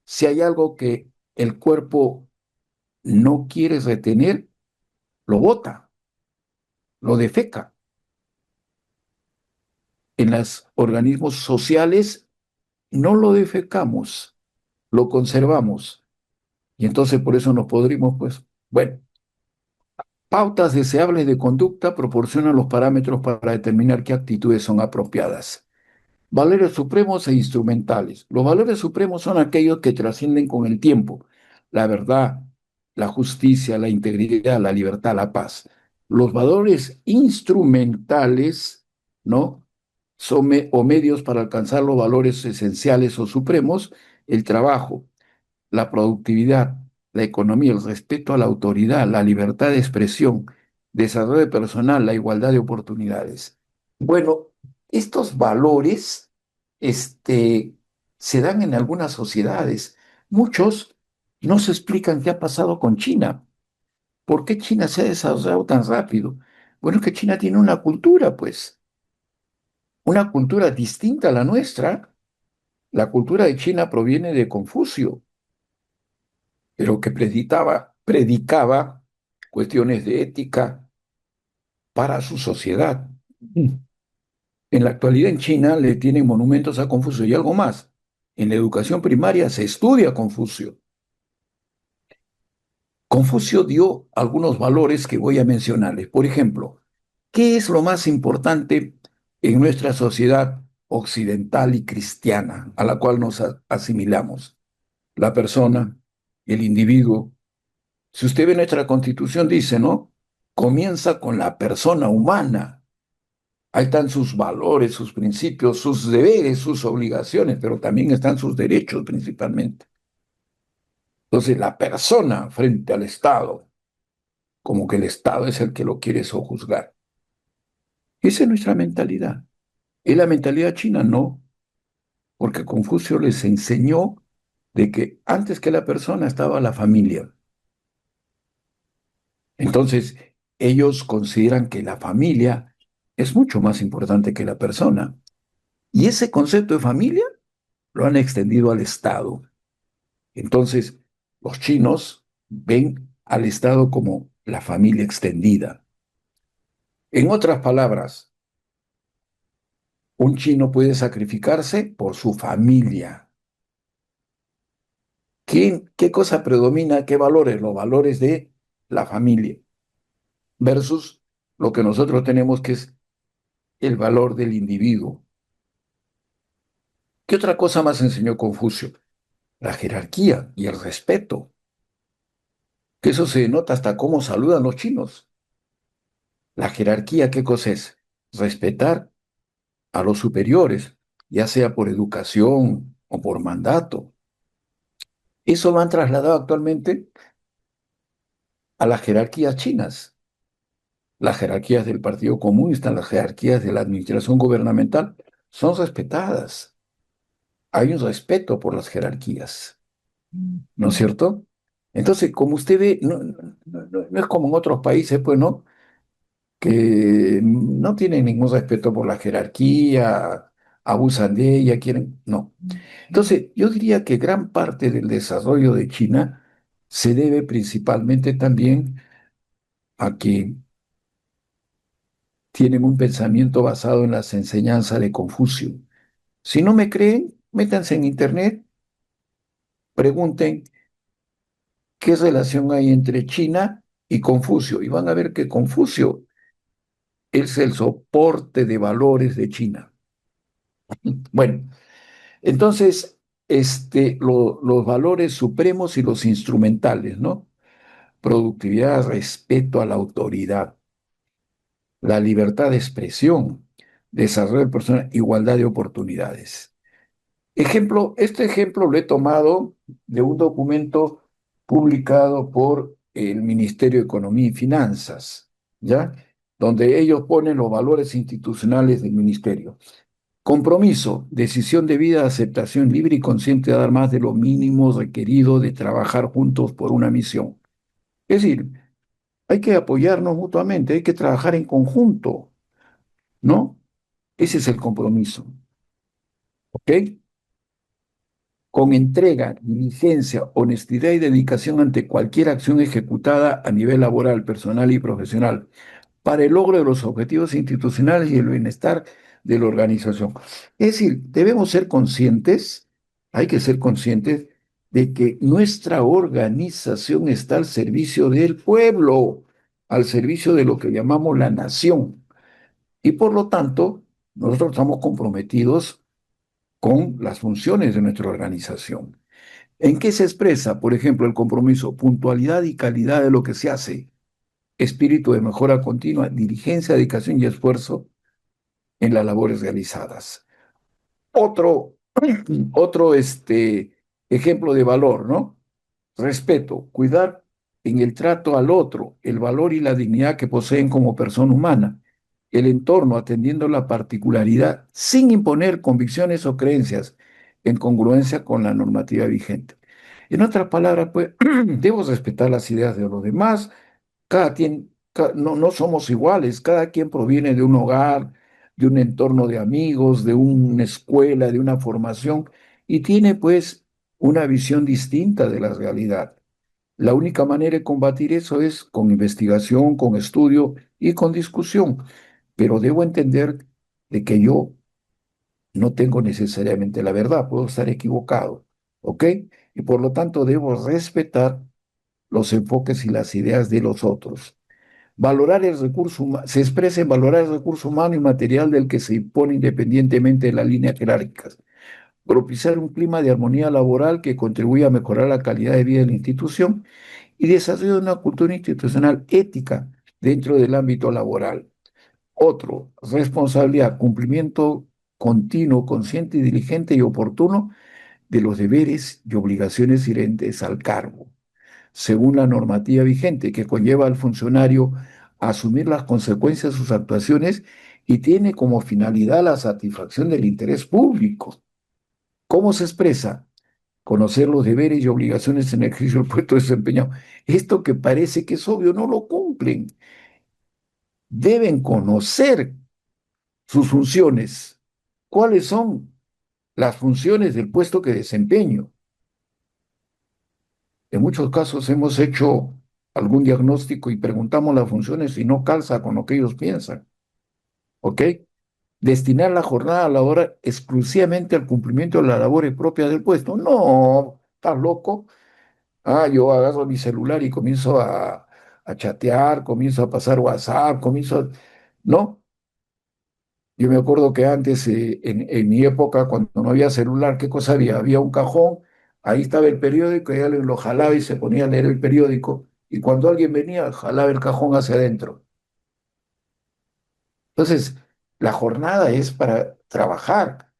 si hay algo que el cuerpo no quiere retener, lo bota, lo defeca. En los organismos sociales no lo defecamos, lo conservamos. Y entonces por eso nos podrimos, pues. Bueno, pautas deseables de conducta proporcionan los parámetros para determinar qué actitudes son apropiadas. Valores supremos e instrumentales. Los valores supremos son aquellos que trascienden con el tiempo. La verdad, la justicia, la integridad, la libertad, la paz. Los valores instrumentales, ¿no? Son o medios para alcanzar los valores esenciales o supremos, el trabajo, la productividad, la economía, el respeto a la autoridad, la libertad de expresión, desarrollo personal, la igualdad de oportunidades. Bueno, estos valores, este, se dan en algunas sociedades. Muchos no se explican qué ha pasado con China. ¿Por qué China se ha desarrollado tan rápido? Bueno, es que China tiene una cultura distinta a la nuestra. La cultura de China proviene de Confucio, pero que predicaba cuestiones de ética para su sociedad. En la actualidad en China le tienen monumentos a Confucio y algo más. En la educación primaria se estudia a Confucio. Confucio dio algunos valores que voy a mencionarles. Por ejemplo, ¿qué es lo más importante en nuestra sociedad occidental y cristiana a la cual nos asimilamos? La persona, el individuo. Si usted ve nuestra constitución, dice, ¿no? Comienza con la persona humana. Ahí están sus valores, sus principios, sus deberes, sus obligaciones, pero también están sus derechos principalmente. Entonces, la persona frente al Estado, como que el Estado es el que lo quiere sojuzgar. Esa es nuestra mentalidad. ¿Es la mentalidad china? No, porque Confucio les enseñó de que antes que la persona estaba la familia. Entonces, ellos consideran que la familia es mucho más importante que la persona. Y ese concepto de familia lo han extendido al Estado. Entonces, los chinos ven al Estado como la familia extendida. En otras palabras, un chino puede sacrificarse por su familia. ¿Qué cosa predomina? ¿Qué valores? Los valores de la familia versus lo que nosotros tenemos que es el valor del individuo. ¿Qué otra cosa más enseñó Confucio? La jerarquía y el respeto, que eso se denota hasta cómo saludan los chinos. La jerarquía, ¿qué cosa es? Respetar a los superiores, ya sea por educación o por mandato. Eso lo han trasladado actualmente a las jerarquías chinas, las jerarquías del Partido Comunista, las jerarquías de la administración gubernamental, son respetadas. Hay un respeto por las jerarquías, ¿no es cierto? Entonces, como usted ve, no es como en otros países, pues, ¿no? Que no tienen ningún respeto por la jerarquía, abusan de ella, quieren, no. Entonces, yo diría que gran parte del desarrollo de China se debe principalmente también a que tienen un pensamiento basado en las enseñanzas de Confucio. Si no me creen, métanse en internet, pregunten qué relación hay entre China y Confucio y van a ver que Confucio es el soporte de valores de China. Bueno, entonces, los valores supremos y los instrumentales, ¿no? Productividad, respeto a la autoridad, la libertad de expresión, desarrollo personal, igualdad de oportunidades. Este ejemplo lo he tomado de un documento publicado por el Ministerio de Economía y Finanzas, ¿ya? Donde ellos ponen los valores institucionales del ministerio. Compromiso, decisión de vida, aceptación libre y consciente de dar más de lo mínimo requerido de trabajar juntos por una misión. Es decir, hay que apoyarnos mutuamente, hay que trabajar en conjunto, ¿no? Ese es el compromiso, ¿ok? Con entrega, diligencia, honestidad y dedicación ante cualquier acción ejecutada a nivel laboral, personal y profesional, para el logro de los objetivos institucionales y el bienestar de la organización. Es decir, debemos ser conscientes, hay que ser conscientes de que nuestra organización está al servicio del pueblo, al servicio de lo que llamamos la nación. Y por lo tanto, nosotros estamos comprometidos con las funciones de nuestra organización. ¿En qué se expresa, por ejemplo, el compromiso? Puntualidad y calidad de lo que se hace. espíritu de mejora continua, diligencia, dedicación y esfuerzo en las labores realizadas. Otro, otro ejemplo de valor, ¿no? Respeto, cuidar en el trato al otro, el valor y la dignidad que poseen como persona humana, el entorno atendiendo la particularidad sin imponer convicciones o creencias en congruencia con la normativa vigente. En otras palabras, pues, debo respetar las ideas de los demás, no somos iguales, cada quien proviene de un hogar, de un entorno de amigos, de una escuela, de una formación, y tiene pues una visión distinta de la realidad. La única manera de combatir eso es con investigación, con estudio y con discusión, pero debo entender de que yo no tengo necesariamente la verdad, puedo estar equivocado, ¿ok? Y por lo tanto debo respetar los enfoques y las ideas de los otros. Valorar el recurso humano, se expresa en valorar el recurso humano y material del que se impone independientemente de las líneas jerárquicas. Propiciar un clima de armonía laboral que contribuya a mejorar la calidad de vida de la institución y desarrollo de una cultura institucional ética dentro del ámbito laboral. Otro, responsabilidad, cumplimiento continuo, consciente, diligente y oportuno de los deberes y obligaciones inherentes al cargo según la normativa vigente, que conlleva al funcionario a asumir las consecuencias de sus actuaciones y tiene como finalidad la satisfacción del interés público. ¿Cómo se expresa? Conocer los deberes y obligaciones en el ejercicio del puesto desempeñado. Esto que parece que es obvio, no lo cumplen. Deben conocer sus funciones. ¿Cuáles son las funciones del puesto que desempeño? En muchos casos hemos hecho algún diagnóstico y preguntamos las funciones y no calza con lo que ellos piensan. ¿Ok? Destinar la jornada laboral exclusivamente al cumplimiento de las labores propias del puesto. No, estás loco. Ah, yo agarro mi celular y comienzo a chatear, comienzo a pasar WhatsApp, No, yo me acuerdo que antes, en mi época, cuando no había celular, ¿qué cosa había? Había un cajón, ahí estaba el periódico, y alguien lo jalaba y se ponía a leer el periódico, y cuando alguien venía, jalaba el cajón hacia adentro. Entonces, la jornada es para trabajar.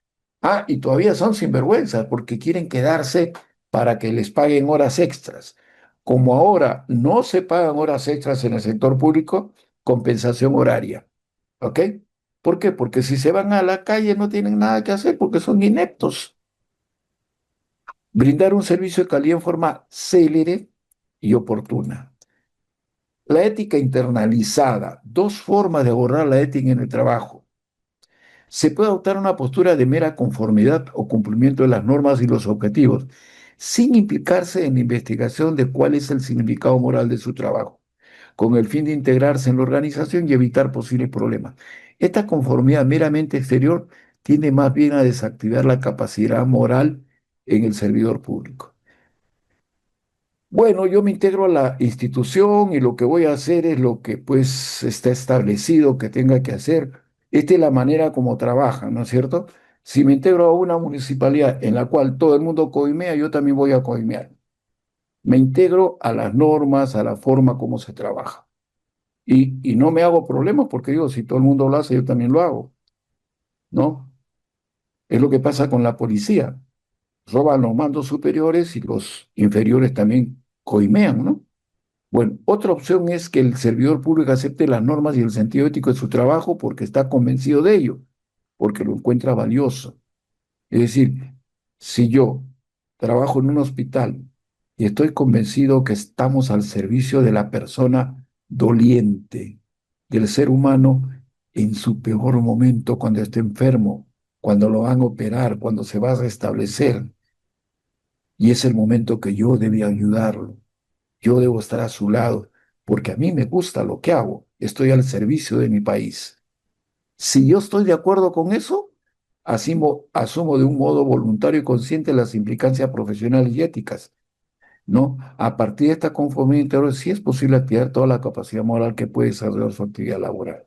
Ah, y todavía son sinvergüenzas porque quieren quedarse para que les paguen horas extras. Como ahora no se pagan horas extras en el sector público, compensación horaria. ¿Ok? ¿Por qué? Porque si se van a la calle no tienen nada que hacer porque son ineptos. Brindar un servicio de calidad en forma célere y oportuna. La ética internalizada. Dos formas de abordar la ética en el trabajo. Se puede adoptar una postura de mera conformidad o cumplimiento de las normas y los objetivos, sin implicarse en la investigación de cuál es el significado moral de su trabajo, con el fin de integrarse en la organización y evitar posibles problemas. Esta conformidad meramente exterior tiende más bien a desactivar la capacidad moral en el servidor público. Bueno, yo me integro a la institución y lo que voy a hacer es lo que pues está establecido que tenga que hacer. Esta es la manera como trabajan, ¿no es cierto? Si me integro a una municipalidad en la cual todo el mundo coimea, yo también voy a coimear. Me integro a las normas, a la forma como se trabaja. Y no me hago problemas porque digo, si todo el mundo lo hace, yo también lo hago, ¿no? Es lo que pasa con la policía. Roban los mandos superiores y los inferiores también coimean, ¿no? Bueno, otra opción es que el servidor público acepte las normas y el sentido ético de su trabajo porque está convencido de ello, porque lo encuentra valioso. Es decir, si yo trabajo en un hospital y estoy convencido que estamos al servicio de la persona doliente, del ser humano en su peor momento, cuando esté enfermo, cuando lo van a operar, cuando se va a restablecer, y es el momento que yo debía ayudarlo, yo debo estar a su lado, porque a mí me gusta lo que hago, estoy al servicio de mi país. Si yo estoy de acuerdo con eso, asumo de un modo voluntario y consciente las implicancias profesionales y éticas, ¿no? A partir de esta conformidad interior, sí es posible activar toda la capacidad moral que puede desarrollar su actividad laboral.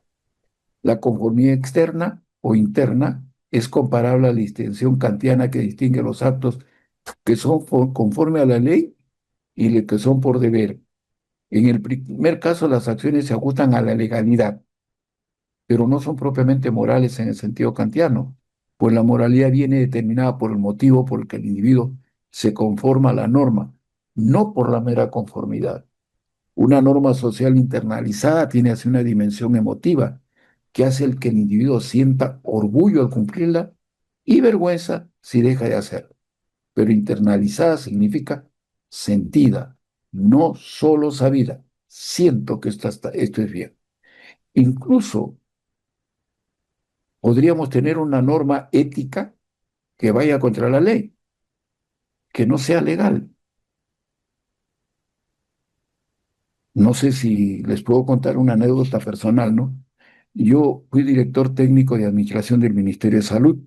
La conformidad externa o interna es comparable a la distinción kantiana que distingue los actos que son conforme a la ley y los que son por deber. En el primer caso, las acciones se ajustan a la legalidad, pero no son propiamente morales en el sentido kantiano, pues la moralidad viene determinada por el motivo por el que el individuo se conforma a la norma, no por la mera conformidad. Una norma social internalizada tiene así una dimensión emotiva que hace el que el individuo sienta orgullo al cumplirla y vergüenza si deja de hacerlo. Pero internalizada significa sentida, no solo sabida. Siento que esto es bien. Incluso podríamos tener una norma ética que vaya contra la ley, que no sea legal. No sé si les puedo contar una anécdota personal, ¿no? Yo fui director técnico de administración del Ministerio de Salud.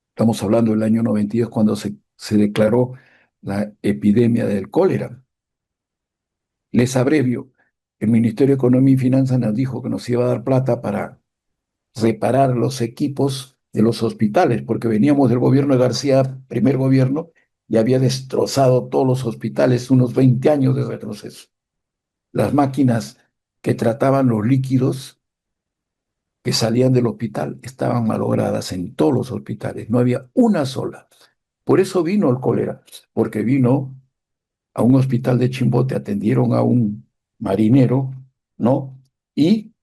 Estamos hablando del año 92 cuando se declaró la epidemia del cólera. Les abrevio, el Ministerio de Economía y Finanzas nos dijo que nos iba a dar plata para reparar los equipos de los hospitales, porque veníamos del gobierno de García, primer gobierno, y había destrozado todos los hospitales, unos 20 años de retroceso. Las máquinas que trataban los líquidos que salían del hospital estaban malogradas en todos los hospitales, no había una sola. Por eso vino el cólera, porque vino a un hospital de Chimbote, atendieron a un marinero, ¿no? Y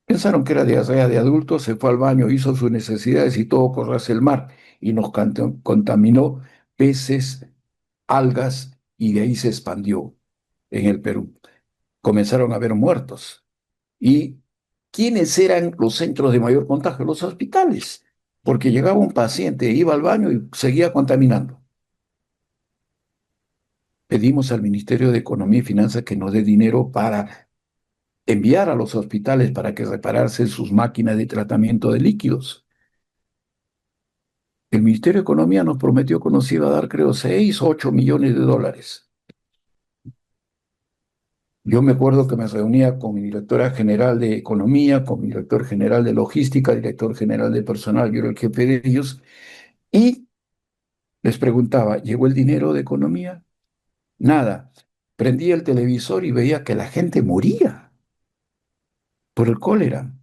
pensaron que era diarrea de adultos, se fue al baño, hizo sus necesidades y todo corrió hacia el mar y nos contaminó peces, algas y de ahí se expandió en el Perú. Comenzaron a haber muertos. ¿Y quiénes eran los centros de mayor contagio? Los hospitales, porque llegaba un paciente, iba al baño y seguía contaminando. Pedimos al Ministerio de Economía y Finanzas que nos dé dinero para enviar a los hospitales para que repararse sus máquinas de tratamiento de líquidos. El Ministerio de Economía nos prometió que nos iba a dar, creo, 6 o 8 millones de dólares. Yo me acuerdo que me reunía con mi directora general de Economía, con mi director general de Logística, director general de Personal, yo era el jefe de ellos, y les preguntaba, ¿llegó el dinero de Economía? Nada. Prendía el televisor y veía que la gente moría por el cólera.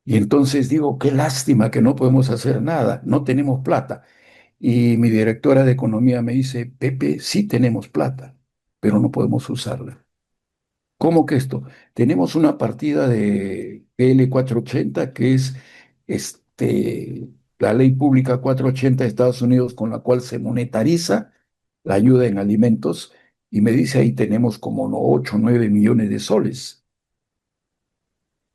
Y entonces digo, qué lástima que no podemos hacer nada, no tenemos plata. Y mi directora de economía me dice, Pepe, sí tenemos plata, pero no podemos usarla. ¿Cómo que esto? Tenemos una partida de PL 480 que es la ley pública 480 de Estados Unidos con la cual se monetariza la ayuda en alimentos y me dice ahí tenemos como no, 8 o 9 millones de soles.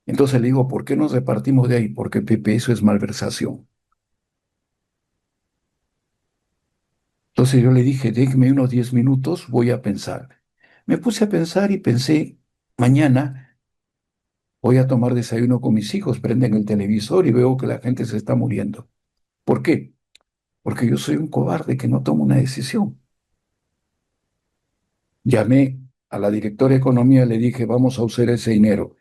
Entonces le digo, ¿por qué nos repartimos de ahí? Porque Pepe, eso es malversación. Entonces yo le dije, déjeme unos 10 minutos, voy a pensar. Me puse a pensar y pensé, mañana voy a tomar desayuno con mis hijos, prenden el televisor y veo que la gente se está muriendo. ¿Por qué? Porque yo soy un cobarde que no tomo una decisión. Llamé a la directora de economía y le dije, vamos a usar ese dinero.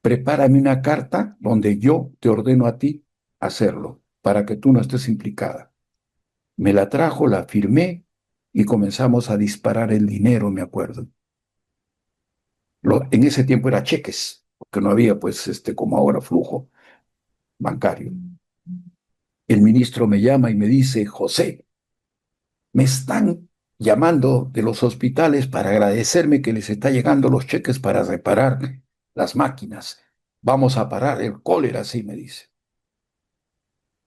Prepárame una carta donde yo te ordeno a ti hacerlo, para que tú no estés implicada. Me la trajo, la firmé y comenzamos a disparar el dinero, me acuerdo. En ese tiempo era cheques, porque no había, pues, como ahora, flujo bancario. El ministro me llama y me dice, José, me están llamando de los hospitales para agradecerme que les está llegando los cheques para reparar las máquinas. Vamos a parar el cólera, así me dice.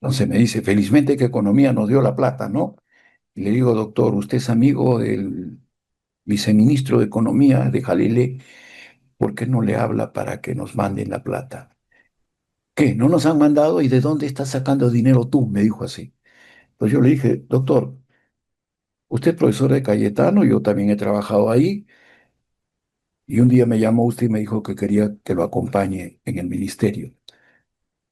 Entonces me dice, felizmente que Economía nos dio la plata, ¿no? Y le digo, doctor, usted es amigo del viceministro de Economía de Jalilé, ¿por qué no le habla para que nos manden la plata? ¿Qué? ¿No nos han mandado? ¿Y de dónde estás sacando dinero tú? Me dijo así. Pues yo le dije, doctor, usted es profesor de Cayetano, yo también he trabajado ahí, y un día me llamó usted y me dijo que quería que lo acompañe en el ministerio.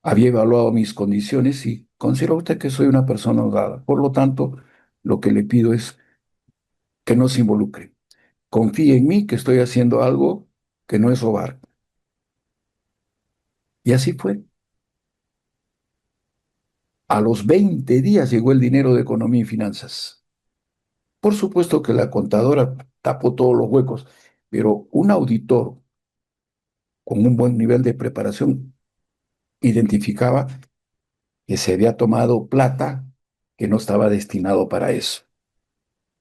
Había evaluado mis condiciones y considera usted que soy una persona honrada. Por lo tanto, lo que le pido es que no se involucre. Confíe en mí que estoy haciendo algo que no es robar. Y así fue. A los 20 días llegó el dinero de Economía y Finanzas. Por supuesto que la contadora tapó todos los huecos, pero un auditor con un buen nivel de preparación identificaba que se había tomado plata que no estaba destinado para eso.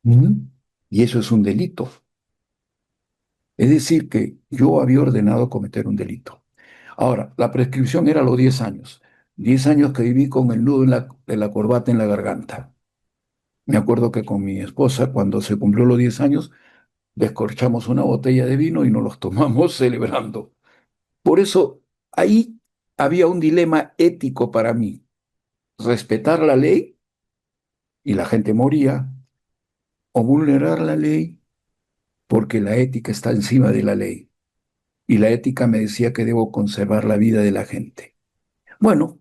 ¿Mm? Y eso es un delito. Es decir, que yo había ordenado cometer un delito. Ahora, la prescripción era los 10 años. 10 años que viví con el nudo de la corbata en la garganta. Me acuerdo que con mi esposa, cuando se cumplió los 10 años, descorchamos una botella de vino y nos los tomamos celebrando. Por eso, ahí había un dilema ético para mí. Respetar la ley y la gente moría, o vulnerar la ley porque la ética está encima de la ley. Y la ética me decía que debo conservar la vida de la gente. Bueno,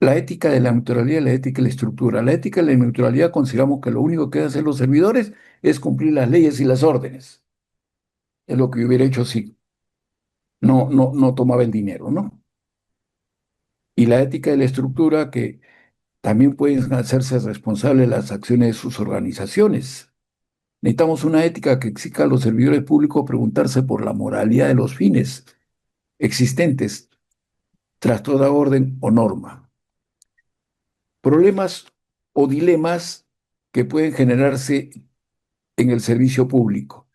la ética de la neutralidad, la ética y la estructura. La ética y la neutralidad consideramos que lo único que hacen los servidores es cumplir las leyes y las órdenes. Es lo que yo hubiera hecho si no tomaba el dinero, ¿no? Y la ética de la estructura que también pueden hacerse responsables de las acciones de sus organizaciones. Necesitamos una ética que exija a los servidores públicos preguntarse por la moralidad de los fines existentes tras toda orden o norma. Problemas o dilemas que pueden generarse en el servicio público.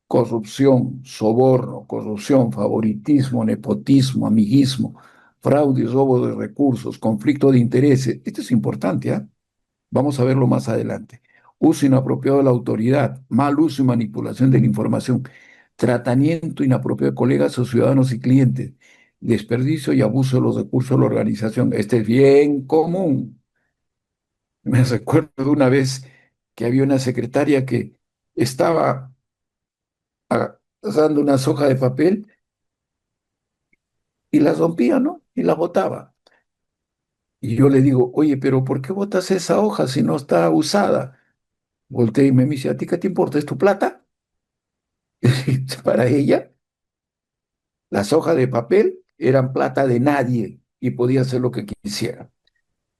Corrupción, soborno, corrupción, favoritismo, nepotismo, amiguismo, fraude y robo de recursos, conflicto de intereses. Esto es importante, ¿ah? Vamos a verlo más adelante. Uso inapropiado de la autoridad, mal uso y manipulación de la información, tratamiento inapropiado de colegas o ciudadanos y clientes, desperdicio y abuso de los recursos de la organización. Este es bien común. Me recuerdo una vez que había una secretaria que estaba agarrando unas hojas de papel y las rompía, ¿no? Y las botaba. Y yo le digo, oye, pero ¿por qué botas esa hoja si no está usada? Volteé y me dice, ¿a ti qué te importa? ¿Es tu plata? Para ella, las hojas de papel eran plata de nadie y podía hacer lo que quisiera.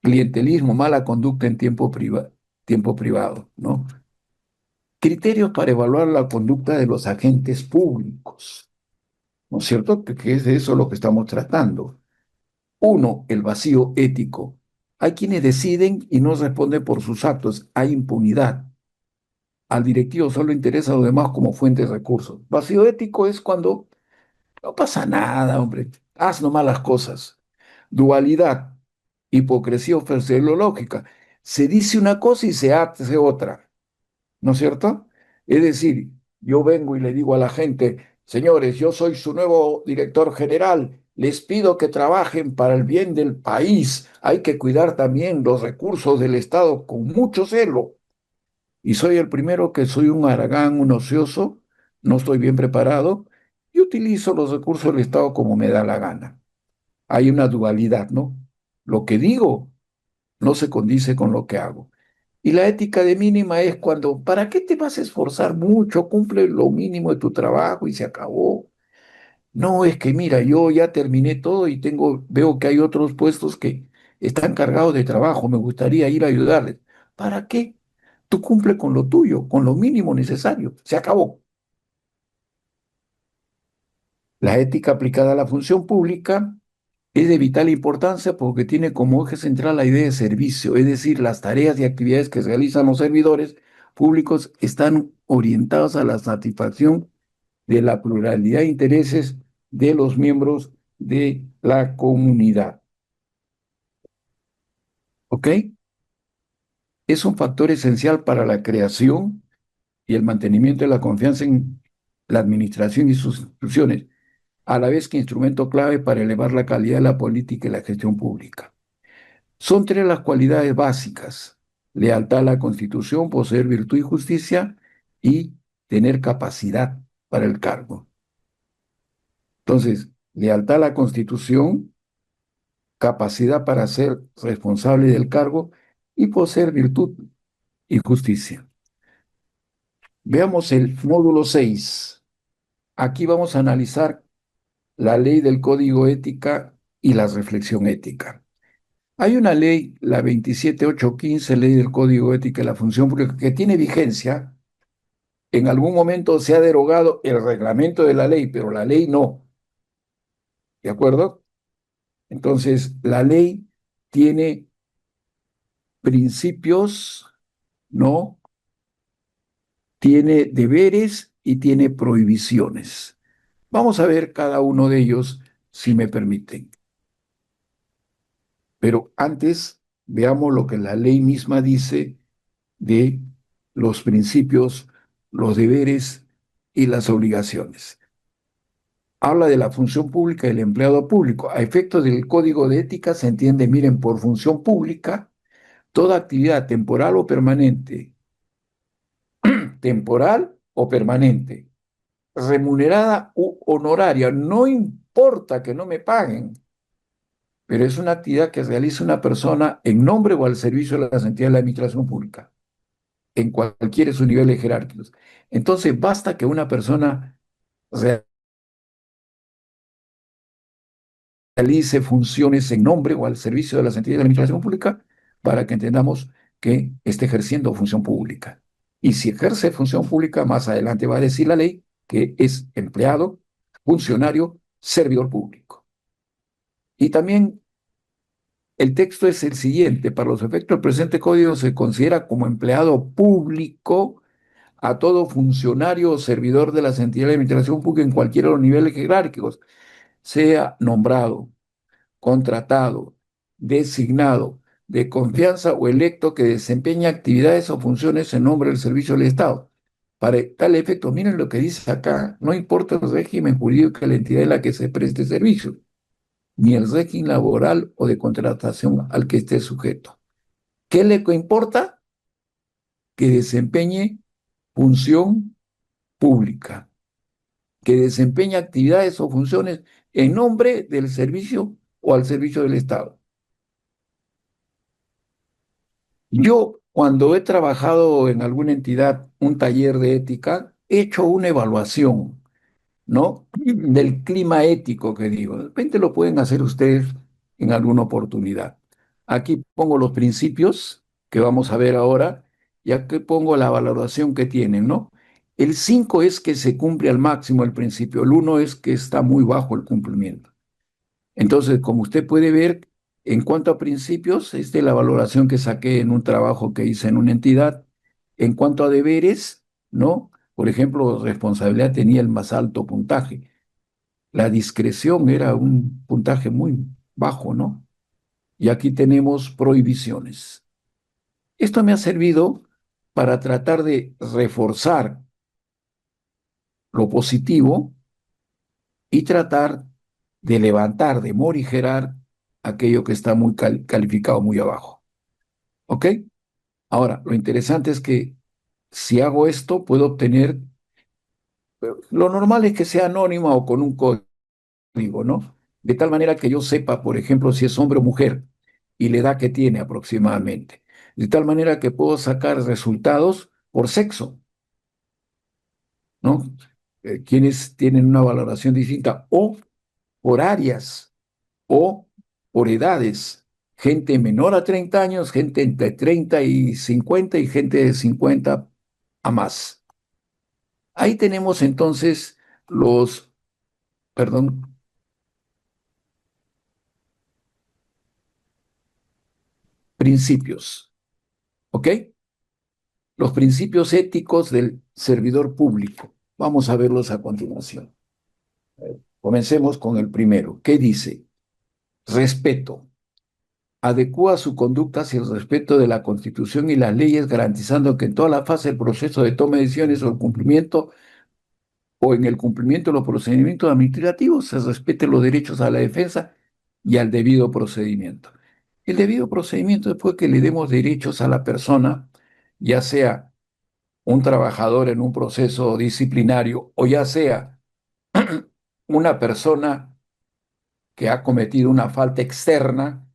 Clientelismo, mala conducta en tiempo privado, ¿no? Criterios para evaluar la conducta de los agentes públicos, ¿no es cierto? Que es de eso lo que estamos tratando. Uno, el vacío ético. Hay quienes deciden y no responden por sus actos. Hay impunidad. Al directivo solo interesa a los demás como fuente de recursos. Vacío ético es cuando no pasa nada, hombre. Haz nomás las cosas. Dualidad, hipocresía o lógica. Se dice una cosa y se hace otra, ¿no es cierto? Es decir, yo vengo y le digo a la gente, señores, yo soy su nuevo director general, les pido que trabajen para el bien del país, hay que cuidar también los recursos del Estado con mucho celo. Y soy el primero que soy un haragán, un ocioso, no estoy bien preparado y utilizo los recursos del Estado como me da la gana. Hay una dualidad, ¿no? Lo que digo no se condice con lo que hago. Y la ética de mínima es cuando, ¿para qué te vas a esforzar mucho? Cumple lo mínimo de tu trabajo y se acabó. No, es que mira, yo ya terminé todo y veo que hay otros puestos que están cargados de trabajo, me gustaría ir a ayudarles. ¿Para qué? Tú cumple con lo tuyo, con lo mínimo necesario. Se acabó. La ética aplicada a la función pública es de vital importancia porque tiene como eje central la idea de servicio, es decir, las tareas y actividades que realizan los servidores públicos están orientadas a la satisfacción de la pluralidad de intereses de los miembros de la comunidad. ¿Ok? Es un factor esencial para la creación y el mantenimiento de la confianza en la administración y sus instituciones, a la vez que instrumento clave para elevar la calidad de la política y la gestión pública. Son tres las cualidades básicas: lealtad a la Constitución, poseer virtud y justicia y tener capacidad para el cargo. Entonces, lealtad a la Constitución, capacidad para ser responsable del cargo y poseer virtud y justicia. Veamos el módulo 6. Aquí vamos a analizar la ley del código ética y la reflexión ética. Hay una ley, la 27815, ley del Código de Ética de la Función Pública, que tiene vigencia. En algún momento se ha derogado el reglamento de la ley, pero la ley no. ¿De acuerdo? Entonces, la ley tiene principios, ¿no? Tiene deberes y tiene prohibiciones. Vamos a ver cada uno de ellos, si me permiten. Pero antes, veamos lo que la ley misma dice de los principios, los deberes y las obligaciones. Habla de la función pública y del empleado público. A efectos del Código de Ética se entiende, miren, por función pública, toda actividad temporal o permanente, temporal o permanente, remunerada u honoraria, no importa que no me paguen, pero es una actividad que realiza una persona en nombre o al servicio de las entidades de la administración pública, en cualquiera de sus niveles jerárquicos. Entonces, basta que una persona realice funciones en nombre o al servicio de las entidades de la administración pública para que entendamos que esté ejerciendo función pública. Y si ejerce función pública, más adelante va a decir la ley que es empleado, funcionario, servidor público. Y también el texto es el siguiente: para los efectos del presente código se considera como empleado público a todo funcionario o servidor de las entidades de administración pública en cualquiera de los niveles jerárquicos, sea nombrado, contratado, designado, de confianza o electo que desempeña actividades o funciones en nombre del servicio del Estado. Para tal efecto, miren lo que dice acá: no importa el régimen jurídico de la entidad en la que se preste servicio, ni el régimen laboral o de contratación al que esté sujeto. ¿Qué le importa? Que desempeñe función pública, que desempeñe actividades o funciones en nombre del servicio o al servicio del Estado. Yo, cuando he trabajado en alguna entidad, un taller de ética, he hecho una evaluación, ¿no? Del clima ético que digo. De repente lo pueden hacer ustedes en alguna oportunidad. Aquí pongo los principios que vamos a ver ahora, y aquí pongo la valoración que tienen, ¿no? El 5 es que se cumple al máximo el principio, el 1 es que está muy bajo el cumplimiento. Entonces, como usted puede ver, en cuanto a principios, esta es la valoración que saqué en un trabajo que hice en una entidad. En cuanto a deberes, ¿no? Por ejemplo, responsabilidad tenía el más alto puntaje. La discreción era un puntaje muy bajo, ¿no? Y aquí tenemos prohibiciones. Esto me ha servido para tratar de reforzar lo positivo y tratar de levantar, de morigerar aquello que está muy calificado muy abajo. ¿Ok? Ahora, lo interesante es que si hago esto, puedo obtener, lo normal es que sea anónima o con un código, ¿no? De tal manera que yo sepa, por ejemplo, si es hombre o mujer y la edad que tiene aproximadamente. De tal manera que puedo sacar resultados por sexo, ¿no? Quienes tienen una valoración distinta, o por áreas, o por edades. Gente menor a 30 años, gente entre 30 y 50 y gente de 50 a más. Ahí tenemos entonces los, perdón, principios, ¿ok? Los principios éticos del servidor público. Vamos a verlos a continuación. Comencemos con el primero. ¿Qué dice? Respeto. Adecúa su conducta hacia el respeto de la Constitución y las leyes, garantizando que en toda la fase del proceso de toma de decisiones o el cumplimiento o en el cumplimiento de los procedimientos administrativos se respeten los derechos a la defensa y al debido procedimiento. El debido procedimiento es pues que le demos derechos a la persona, ya sea un trabajador en un proceso disciplinario o ya sea una persona que ha cometido una falta externa,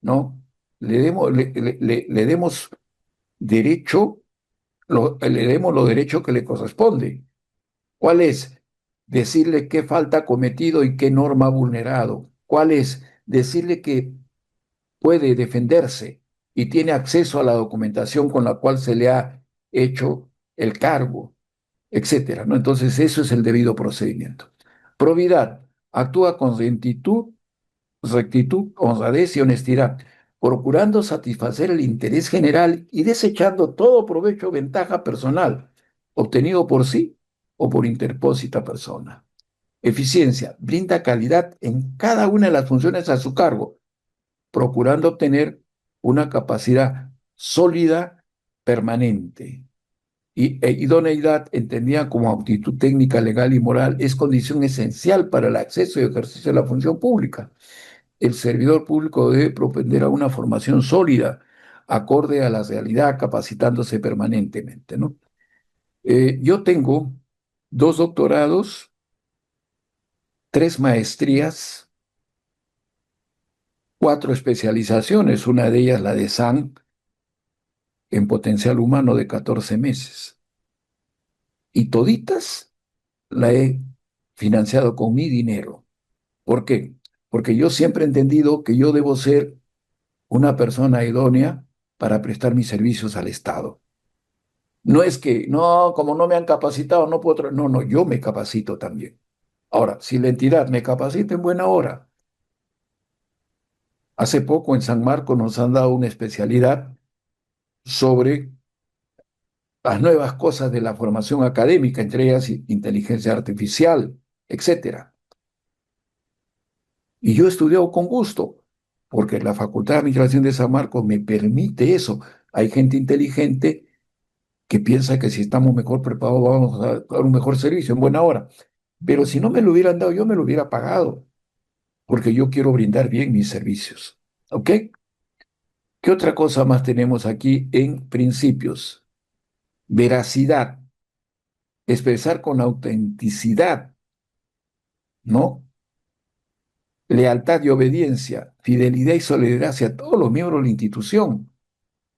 ¿no? Le demos derecho, le demos los derechos que le corresponde. ¿Cuál es? Decirle qué falta ha cometido y qué norma ha vulnerado. ¿Cuál es? Decirle que puede defenderse y tiene acceso a la documentación con la cual se le ha hecho el cargo, etcétera, ¿no? Entonces, eso es el debido procedimiento. Probidad, actúa con rectitud, honradez y honestidad, procurando satisfacer el interés general y desechando todo provecho o ventaja personal, obtenido por sí o por interpósita persona. Eficiencia, brinda calidad en cada una de las funciones a su cargo, procurando obtener una capacidad sólida, permanente. Idoneidad, entendida como aptitud técnica, legal y moral, es condición esencial para el acceso y ejercicio de la función pública. El servidor público debe propender a una formación sólida, acorde a la realidad, capacitándose permanentemente, ¿no? Yo tengo 2 doctorados, 3 maestrías, 4 especializaciones, una de ellas la de SAN en potencial humano de 14 meses. Y toditas la he financiado con mi dinero. ¿Por qué? Porque yo siempre he entendido que yo debo ser una persona idónea para prestar mis servicios al Estado. No es que, no, como no me han capacitado, no puedo. No, no, yo me capacito también. Ahora, si la entidad me capacita en buena hora, hace poco en San Marcos nos han dado una especialidad sobre las nuevas cosas de la formación académica, entre ellas inteligencia artificial, etcétera. Y yo he estudiado con gusto, porque la Facultad de Administración de San Marcos me permite eso. Hay gente inteligente que piensa que si estamos mejor preparados vamos a dar un mejor servicio en buena hora. Pero si no me lo hubieran dado, yo me lo hubiera pagado, porque yo quiero brindar bien mis servicios. ¿Ok? ¿Qué otra cosa más tenemos aquí en principios? Veracidad, expresar con autenticidad, ¿no? Lealtad y obediencia, fidelidad y solidaridad hacia todos los miembros de la institución.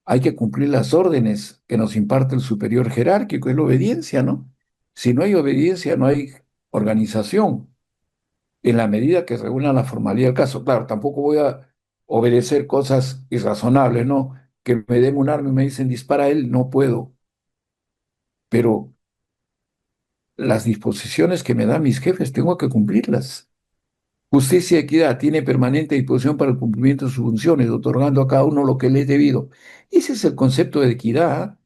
Hay que cumplir las órdenes que nos imparte el superior jerárquico, es la obediencia, ¿no? Si no hay obediencia, no hay organización. En la medida que reúna la formalidad del caso. Claro, tampoco voy a obedecer cosas irrazonables, ¿no? Que me den un arma y me dicen dispara a él, no puedo. Pero las disposiciones que me dan mis jefes tengo que cumplirlas. Justicia y equidad tiene permanente disposición para el cumplimiento de sus funciones, otorgando a cada uno lo que le es debido. Ese es el concepto de equidad.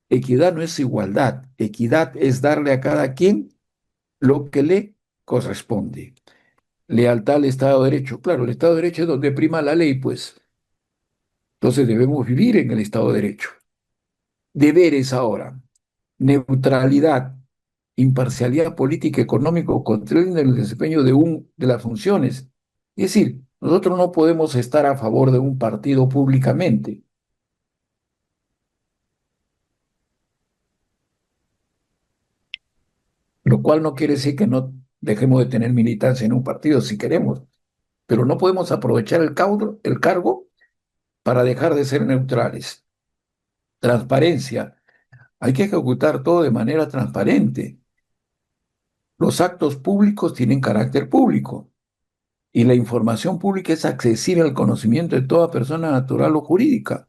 Equidad no es igualdad. Equidad es darle a cada quien lo que le corresponde. Lealtad al Estado de Derecho. Claro, el Estado de Derecho es donde prima la ley, pues. Entonces debemos vivir en el Estado de Derecho. Deberes ahora. Neutralidad, imparcialidad política, económico, control en el desempeño de las funciones. Es decir, nosotros no podemos estar a favor de un partido públicamente, lo cual no quiere decir que no dejemos de tener militancia en un partido si queremos, pero no podemos aprovechar el cargo para dejar de ser neutrales. Transparencia, hay que ejecutar todo de manera transparente. Los actos públicos tienen carácter público y la información pública es accesible al conocimiento de toda persona natural o jurídica.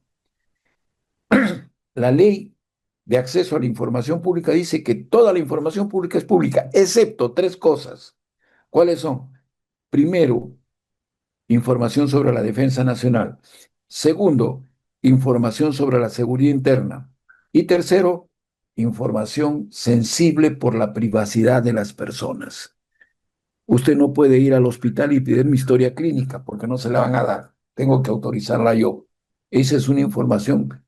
La ley de acceso a la información pública dice que toda la información pública es pública, excepto 3 cosas. ¿Cuáles son? Primero, información sobre la defensa nacional. Segundo, información sobre la seguridad interna. Y tercero, información sensible por la privacidad de las personas. Usted no puede ir al hospital y pedir mi historia clínica porque no se la van a dar. Tengo que autorizarla yo. Esa es una información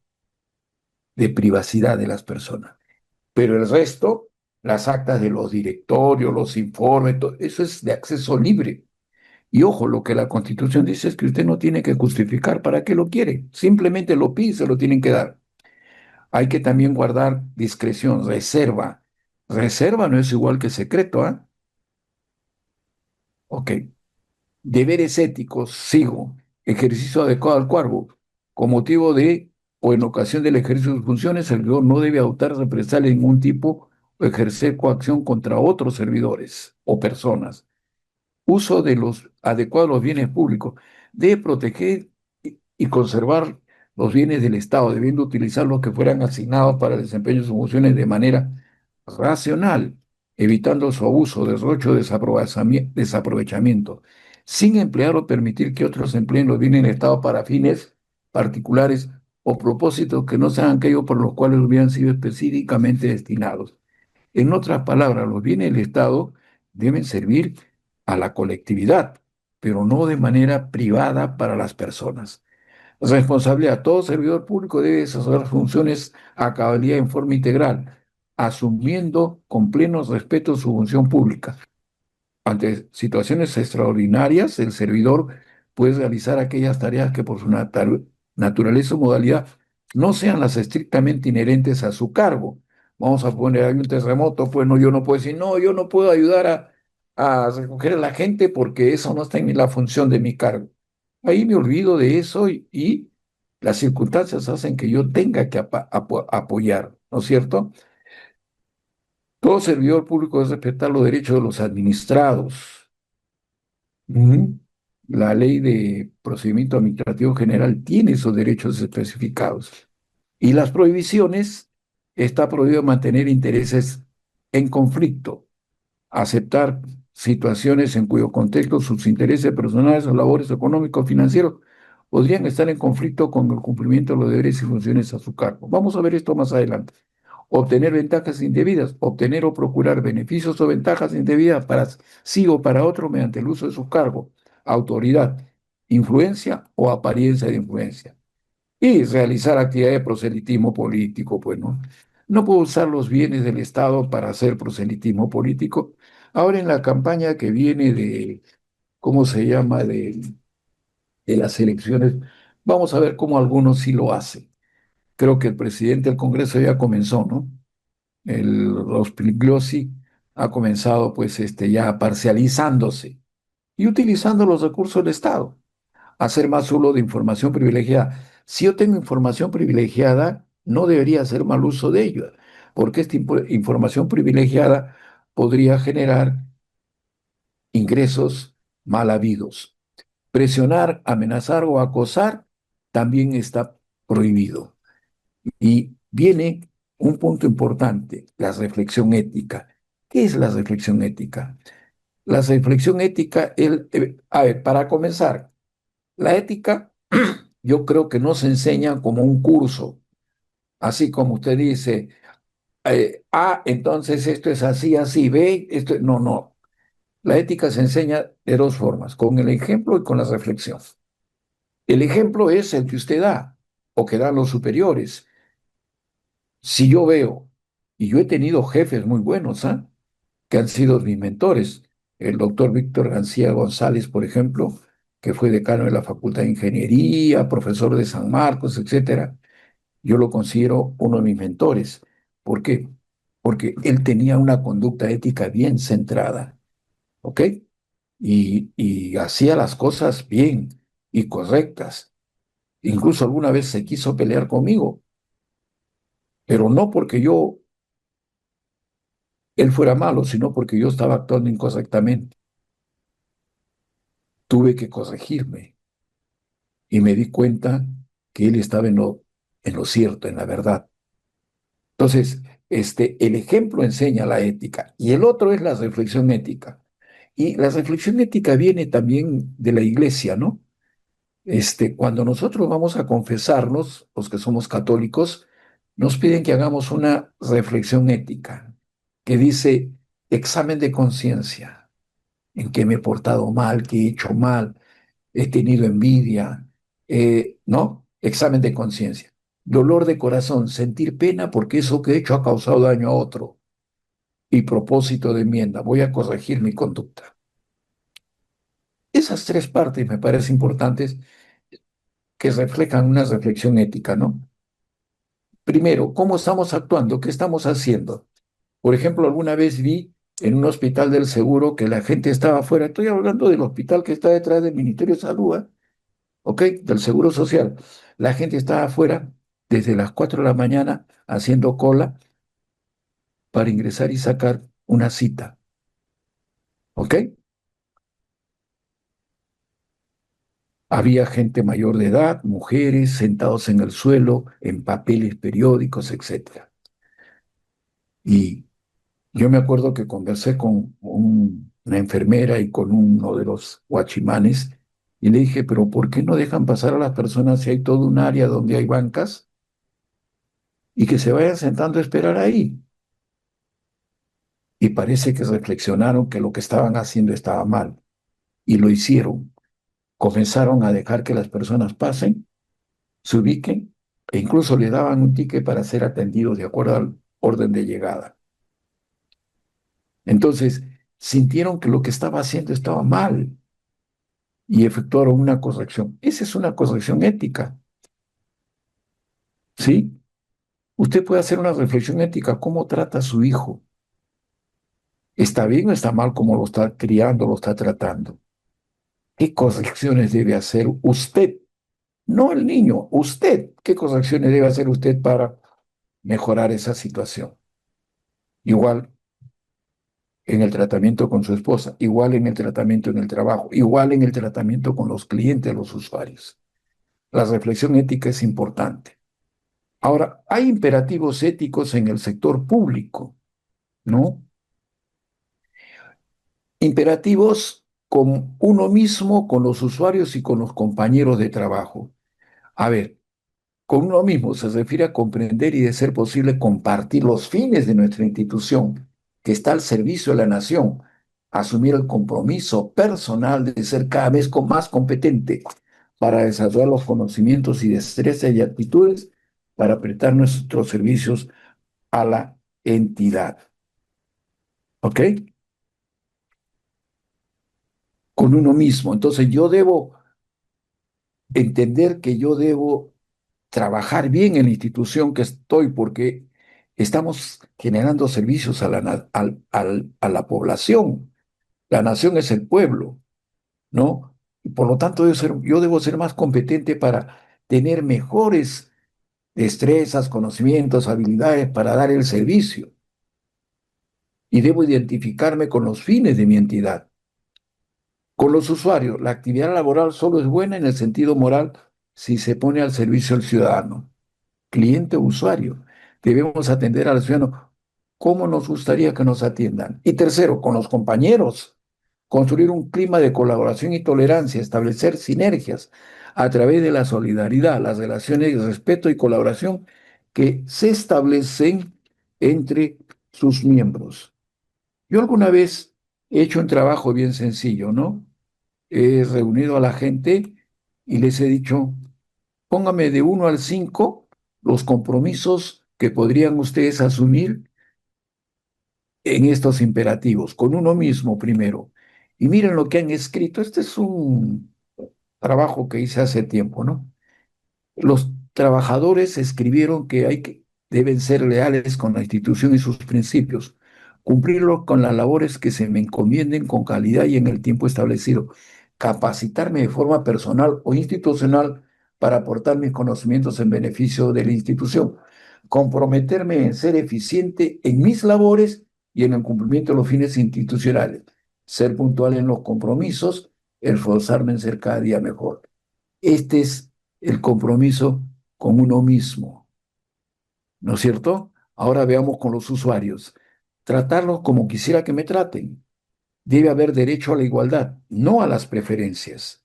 de privacidad de las personas. Pero el resto, las actas de los directorios, los informes, todo, eso es de acceso libre. Y ojo, lo que la Constitución dice es que usted no tiene que justificar para qué lo quiere. Simplemente lo pide y se lo tienen que dar. Hay que también guardar discreción, reserva. Reserva no es igual que secreto, ¿ah? Ok. Deberes éticos, sigo. Ejercicio adecuado al cargo. Con motivo de o en ocasión del ejercicio de sus funciones, el servidor no debe adoptar represalia de ningún tipo o ejercer coacción contra otros servidores o personas. Uso de los adecuados los bienes públicos. Debe proteger y conservar los bienes del Estado, debiendo utilizar los que fueran asignados para el desempeño de sus funciones de manera racional, evitando su abuso, derroche o desaprovechamiento, sin emplear o permitir que otros empleen los bienes del Estado para fines particulares o propósitos que no sean aquellos por los cuales hubieran sido específicamente destinados. En otras palabras, los bienes del Estado deben servir a la colectividad, pero no de manera privada para las personas. Responsabilidad. Todo servidor público debe desarrollar funciones a cabalidad en forma integral, asumiendo con pleno respeto su función pública. Ante situaciones extraordinarias, el servidor puede realizar aquellas tareas que por su naturaleza o modalidad no sean las estrictamente inherentes a su cargo. Vamos a poner, hay un terremoto, pues no, yo no puedo decir, no, yo no puedo ayudar a recoger a la gente porque eso no está en la función de mi cargo. Ahí me olvido de eso y las circunstancias hacen que yo tenga que apoyar, ¿no es cierto? Todo servidor público debe respetar los derechos de los administrados. Ujú. La ley de procedimiento administrativo general tiene esos derechos especificados. Y las prohibiciones, está prohibido mantener intereses en conflicto, aceptar situaciones en cuyo contexto sus intereses personales o labores económicos financieros podrían estar en conflicto con el cumplimiento de los deberes y funciones a su cargo. Vamos a ver esto más adelante. Obtener ventajas indebidas, obtener o procurar beneficios o ventajas indebidas para sí o para otro mediante el uso de su cargo, autoridad, influencia o apariencia de influencia. Y realizar actividades de proselitismo político, pues no. No puedo usar los bienes del Estado para hacer proselitismo político. Ahora en la campaña que viene de, ¿cómo se llama?, de las elecciones, vamos a ver cómo algunos sí lo hacen. Creo que el presidente del Congreso ya comenzó, ¿no? El Rospigliosi ha comenzado pues ya parcializándose y utilizando los recursos del Estado, hacer más uso de información privilegiada. Si yo tengo información privilegiada, no debería hacer mal uso de ello, porque esta información privilegiada podría generar ingresos mal habidos. Presionar, amenazar o acosar también está prohibido. Y viene un punto importante, la reflexión ética. ¿Qué es la reflexión ética? La reflexión ética, a ver, para comenzar, la ética yo creo que no se enseña como un curso, así como usted dice, entonces esto es así, así, B, esto, no, no. La ética se enseña de dos formas, con el ejemplo y con la reflexión. El ejemplo es el que usted da o que dan los superiores. Si yo veo, y yo he tenido jefes muy buenos, ¿ah?, que han sido mis mentores, el doctor Víctor García González, por ejemplo, que fue decano de la Facultad de Ingeniería, profesor de San Marcos, etcétera, yo lo considero uno de mis mentores. ¿Por qué? Porque él tenía una conducta ética bien centrada, ¿ok? Y hacía las cosas bien y correctas. Incluso alguna vez se quiso pelear conmigo, pero no porque él fuera malo, sino porque yo estaba actuando incorrectamente. Tuve que corregirme y me di cuenta que él estaba en lo cierto, en la verdad. Entonces, el ejemplo enseña la ética y el otro es la reflexión ética. Y la reflexión ética viene también de la iglesia, ¿no? Cuando nosotros vamos a confesarnos, los que somos católicos, nos piden que hagamos una reflexión ética que dice examen de conciencia, en qué me he portado mal, qué he hecho mal, he tenido envidia, ¿no? Examen de conciencia. Dolor de corazón, sentir pena porque eso que he hecho ha causado daño a otro. Y propósito de enmienda, voy a corregir mi conducta. Esas tres partes me parecen importantes que reflejan una reflexión ética, ¿no? Primero, ¿cómo estamos actuando? ¿Qué estamos haciendo? Por ejemplo, alguna vez vi en un hospital del seguro que la gente estaba afuera. Estoy hablando del hospital que está detrás del Ministerio de Salud, ¿eh? ¿Ok? Del Seguro Social. La gente estaba afuera desde las 4 de la mañana haciendo cola para ingresar y sacar una cita. ¿Ok? Había gente mayor de edad, mujeres sentados en el suelo, en papeles periódicos, etcétera. Y yo me acuerdo que conversé con una enfermera y con uno de los guachimanes y le dije, pero ¿por qué no dejan pasar a las personas si hay todo un área donde hay bancas y que se vayan sentando a esperar ahí? Y parece que reflexionaron que lo que estaban haciendo estaba mal y lo hicieron. Comenzaron a dejar que las personas pasen, se ubiquen e incluso le daban un ticket para ser atendidos de acuerdo al orden de llegada. Entonces, sintieron que lo que estaba haciendo estaba mal y efectuaron una corrección. Esa es una corrección ética, ¿sí? Usted puede hacer una reflexión ética. ¿Cómo trata a su hijo? ¿Está bien o está mal cómo lo está criando, lo está tratando? ¿Qué correcciones debe hacer usted? No el niño, usted. ¿Qué correcciones debe hacer usted para mejorar esa situación? Igual en el tratamiento con su esposa, igual en el tratamiento en el trabajo, igual en el tratamiento con los clientes, los usuarios. La reflexión ética es importante. Ahora, hay imperativos éticos en el sector público, ¿no? Imperativos con uno mismo, con los usuarios y con los compañeros de trabajo. A ver, con uno mismo se refiere a comprender y, de ser posible, compartir los fines de nuestra institución, que está al servicio de la nación, asumir el compromiso personal de ser cada vez más competente para desarrollar los conocimientos y destrezas y actitudes para prestar nuestros servicios a la entidad. ¿Ok? Con uno mismo. Entonces yo debo entender que yo debo trabajar bien en la institución que estoy porque estamos generando servicios a a la población. La nación es el pueblo, ¿no? Y por lo tanto yo debo ser más competente para tener mejores destrezas, conocimientos, habilidades para dar el servicio. Y debo identificarme con los fines de mi entidad. Con los usuarios, la actividad laboral solo es buena en el sentido moral si se pone al servicio del ciudadano, cliente o usuario. Debemos atender al ciudadano como nos gustaría que nos atiendan. Y tercero, con los compañeros, construir un clima de colaboración y tolerancia, establecer sinergias a través de la solidaridad, las relaciones de respeto y colaboración que se establecen entre sus miembros. Yo alguna vez he hecho un trabajo bien sencillo, ¿no? He reunido a la gente y les he dicho, póngame de 1 al 5 los compromisos que podrían ustedes asumir en estos imperativos, con uno mismo primero. Y miren lo que han escrito. Este es un trabajo que hice hace tiempo, ¿no? Los trabajadores escribieron que deben ser leales con la institución y sus principios, cumplirlo con las labores que se me encomienden con calidad y en el tiempo establecido, capacitarme de forma personal o institucional para aportar mis conocimientos en beneficio de la institución, comprometerme en ser eficiente en mis labores y en el cumplimiento de los fines institucionales, ser puntual en los compromisos, esforzarme en ser cada día mejor. Este es el compromiso con uno mismo, ¿no es cierto? Ahora veamos con los usuarios. Tratarlos como quisiera que me traten. Debe haber derecho a la igualdad, no a las preferencias.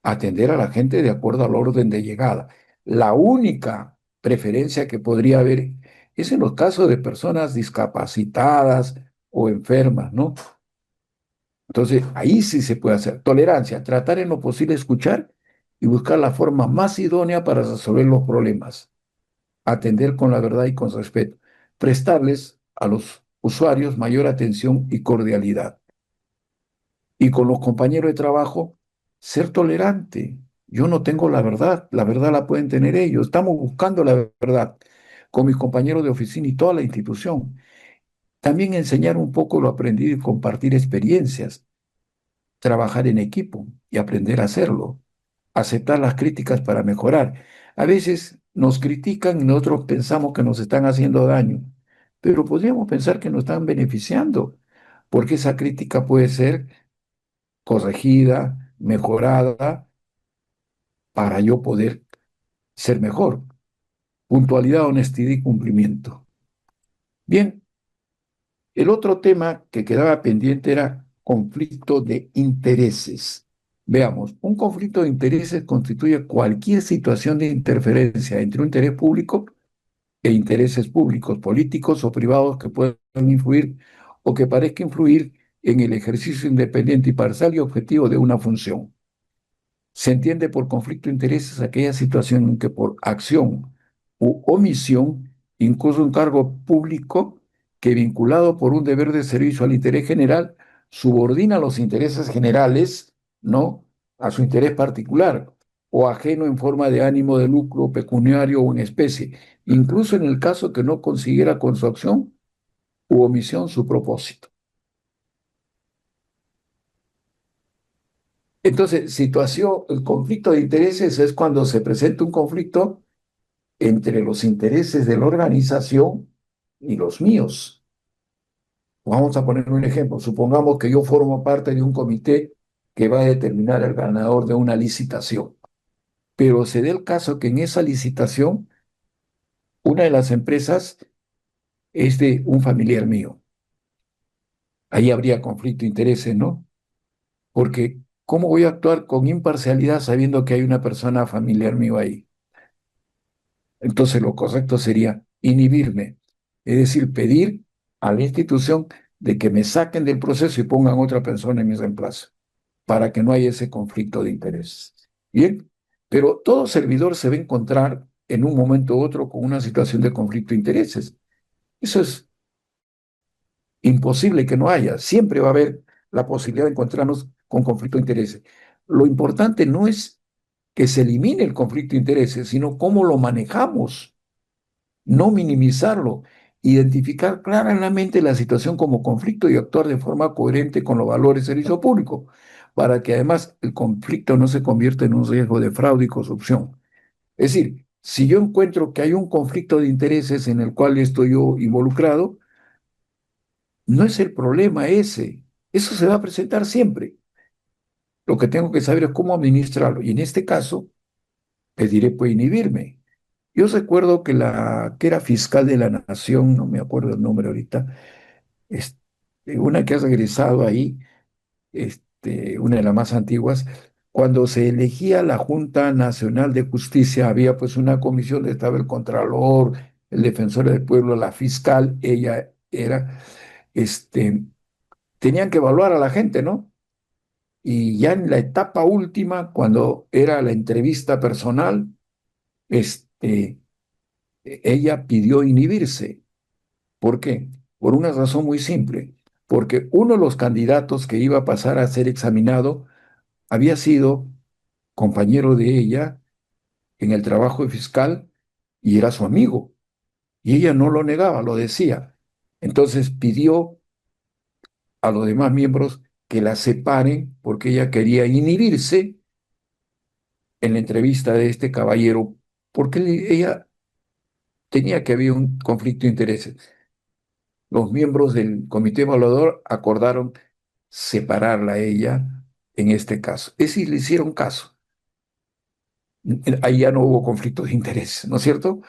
Atender a la gente de acuerdo al orden de llegada. La única preferencia que podría haber es en los casos de personas discapacitadas o enfermas, ¿no? Entonces, ahí sí se puede hacer. Tolerancia, tratar en lo posible de escuchar y buscar la forma más idónea para resolver los problemas. Atender con la verdad y con respeto. Prestarles a los usuarios mayor atención y cordialidad. Y con los compañeros de trabajo, ser tolerante. Yo no tengo la verdad la pueden tener ellos. Estamos buscando la verdad con mis compañeros de oficina y toda la institución. También enseñar un poco lo aprendido y compartir experiencias, trabajar en equipo y aprender a hacerlo, aceptar las críticas para mejorar. A veces nos critican y nosotros pensamos que nos están haciendo daño, pero podríamos pensar que nos están beneficiando, porque esa crítica puede ser corregida, mejorada para yo poder ser mejor. Puntualidad, honestidad y cumplimiento. Bien, el otro tema que quedaba pendiente era conflicto de intereses. Veamos, un conflicto de intereses constituye cualquier situación de interferencia entre un interés público e intereses públicos, políticos o privados que puedan influir o que parezca influir en el ejercicio independiente y parcial y objetivo de una función. Se entiende por conflicto de intereses aquella situación en que por acción u omisión incurre un cargo público que, vinculado por un deber de servicio al interés general, subordina los intereses generales, ¿no?, a su interés particular o ajeno en forma de ánimo de lucro pecuniario o en especie, incluso en el caso que no consiguiera con su acción u omisión su propósito. Entonces, situación, el conflicto de intereses es cuando se presenta un conflicto entre los intereses de la organización y los míos. Vamos a poner un ejemplo. Supongamos que yo formo parte de un comité que va a determinar el ganador de una licitación, pero se dé el caso que en esa licitación una de las empresas es de un familiar mío. Ahí habría conflicto de intereses, ¿no? Porque ¿cómo voy a actuar con imparcialidad sabiendo que hay una persona familiar mío ahí? Entonces lo correcto sería inhibirme, es decir, pedir a la institución de que me saquen del proceso y pongan otra persona en mi reemplazo, para que no haya ese conflicto de intereses. Bien, pero todo servidor se va a encontrar en un momento u otro con una situación de conflicto de intereses. Eso es imposible que no haya. Siempre va a haber la posibilidad de encontrarnos con conflicto de intereses. Lo importante no es que se elimine el conflicto de intereses, sino cómo lo manejamos, no minimizarlo, identificar claramente la situación como conflicto y actuar de forma coherente con los valores del servicio público, para que además el conflicto no se convierta en un riesgo de fraude y corrupción. Es decir, si yo encuentro que hay un conflicto de intereses en el cual estoy yo involucrado, no es el problema ese. Eso se va a presentar siempre. Lo que tengo que saber es cómo administrarlo. Y en este caso, pediré pues inhibirme. Yo recuerdo que la que era fiscal de la Nación, no me acuerdo el nombre ahorita, este, una que ha regresado ahí, una de las más antiguas, cuando se elegía la Junta Nacional de Justicia, había pues una comisión donde estaba el Contralor, el Defensor del Pueblo, la fiscal, ella era, este, tenían que evaluar a la gente, ¿no? Y ya en la etapa última, cuando era la entrevista personal, ella pidió inhibirse. ¿Por qué? Por una razón muy simple, porque uno de los candidatos que iba a pasar a ser examinado había sido compañero de ella en el trabajo de fiscal y era su amigo, y ella no lo negaba, lo decía. Entonces pidió a los demás miembros que la separen porque ella quería inhibirse en la entrevista de este caballero, porque ella tenía que haber un conflicto de intereses. Los miembros del comité evaluador acordaron separarla a ella en este caso. Es decir, le hicieron caso. Ahí ya no hubo conflicto de interés, ¿no es cierto?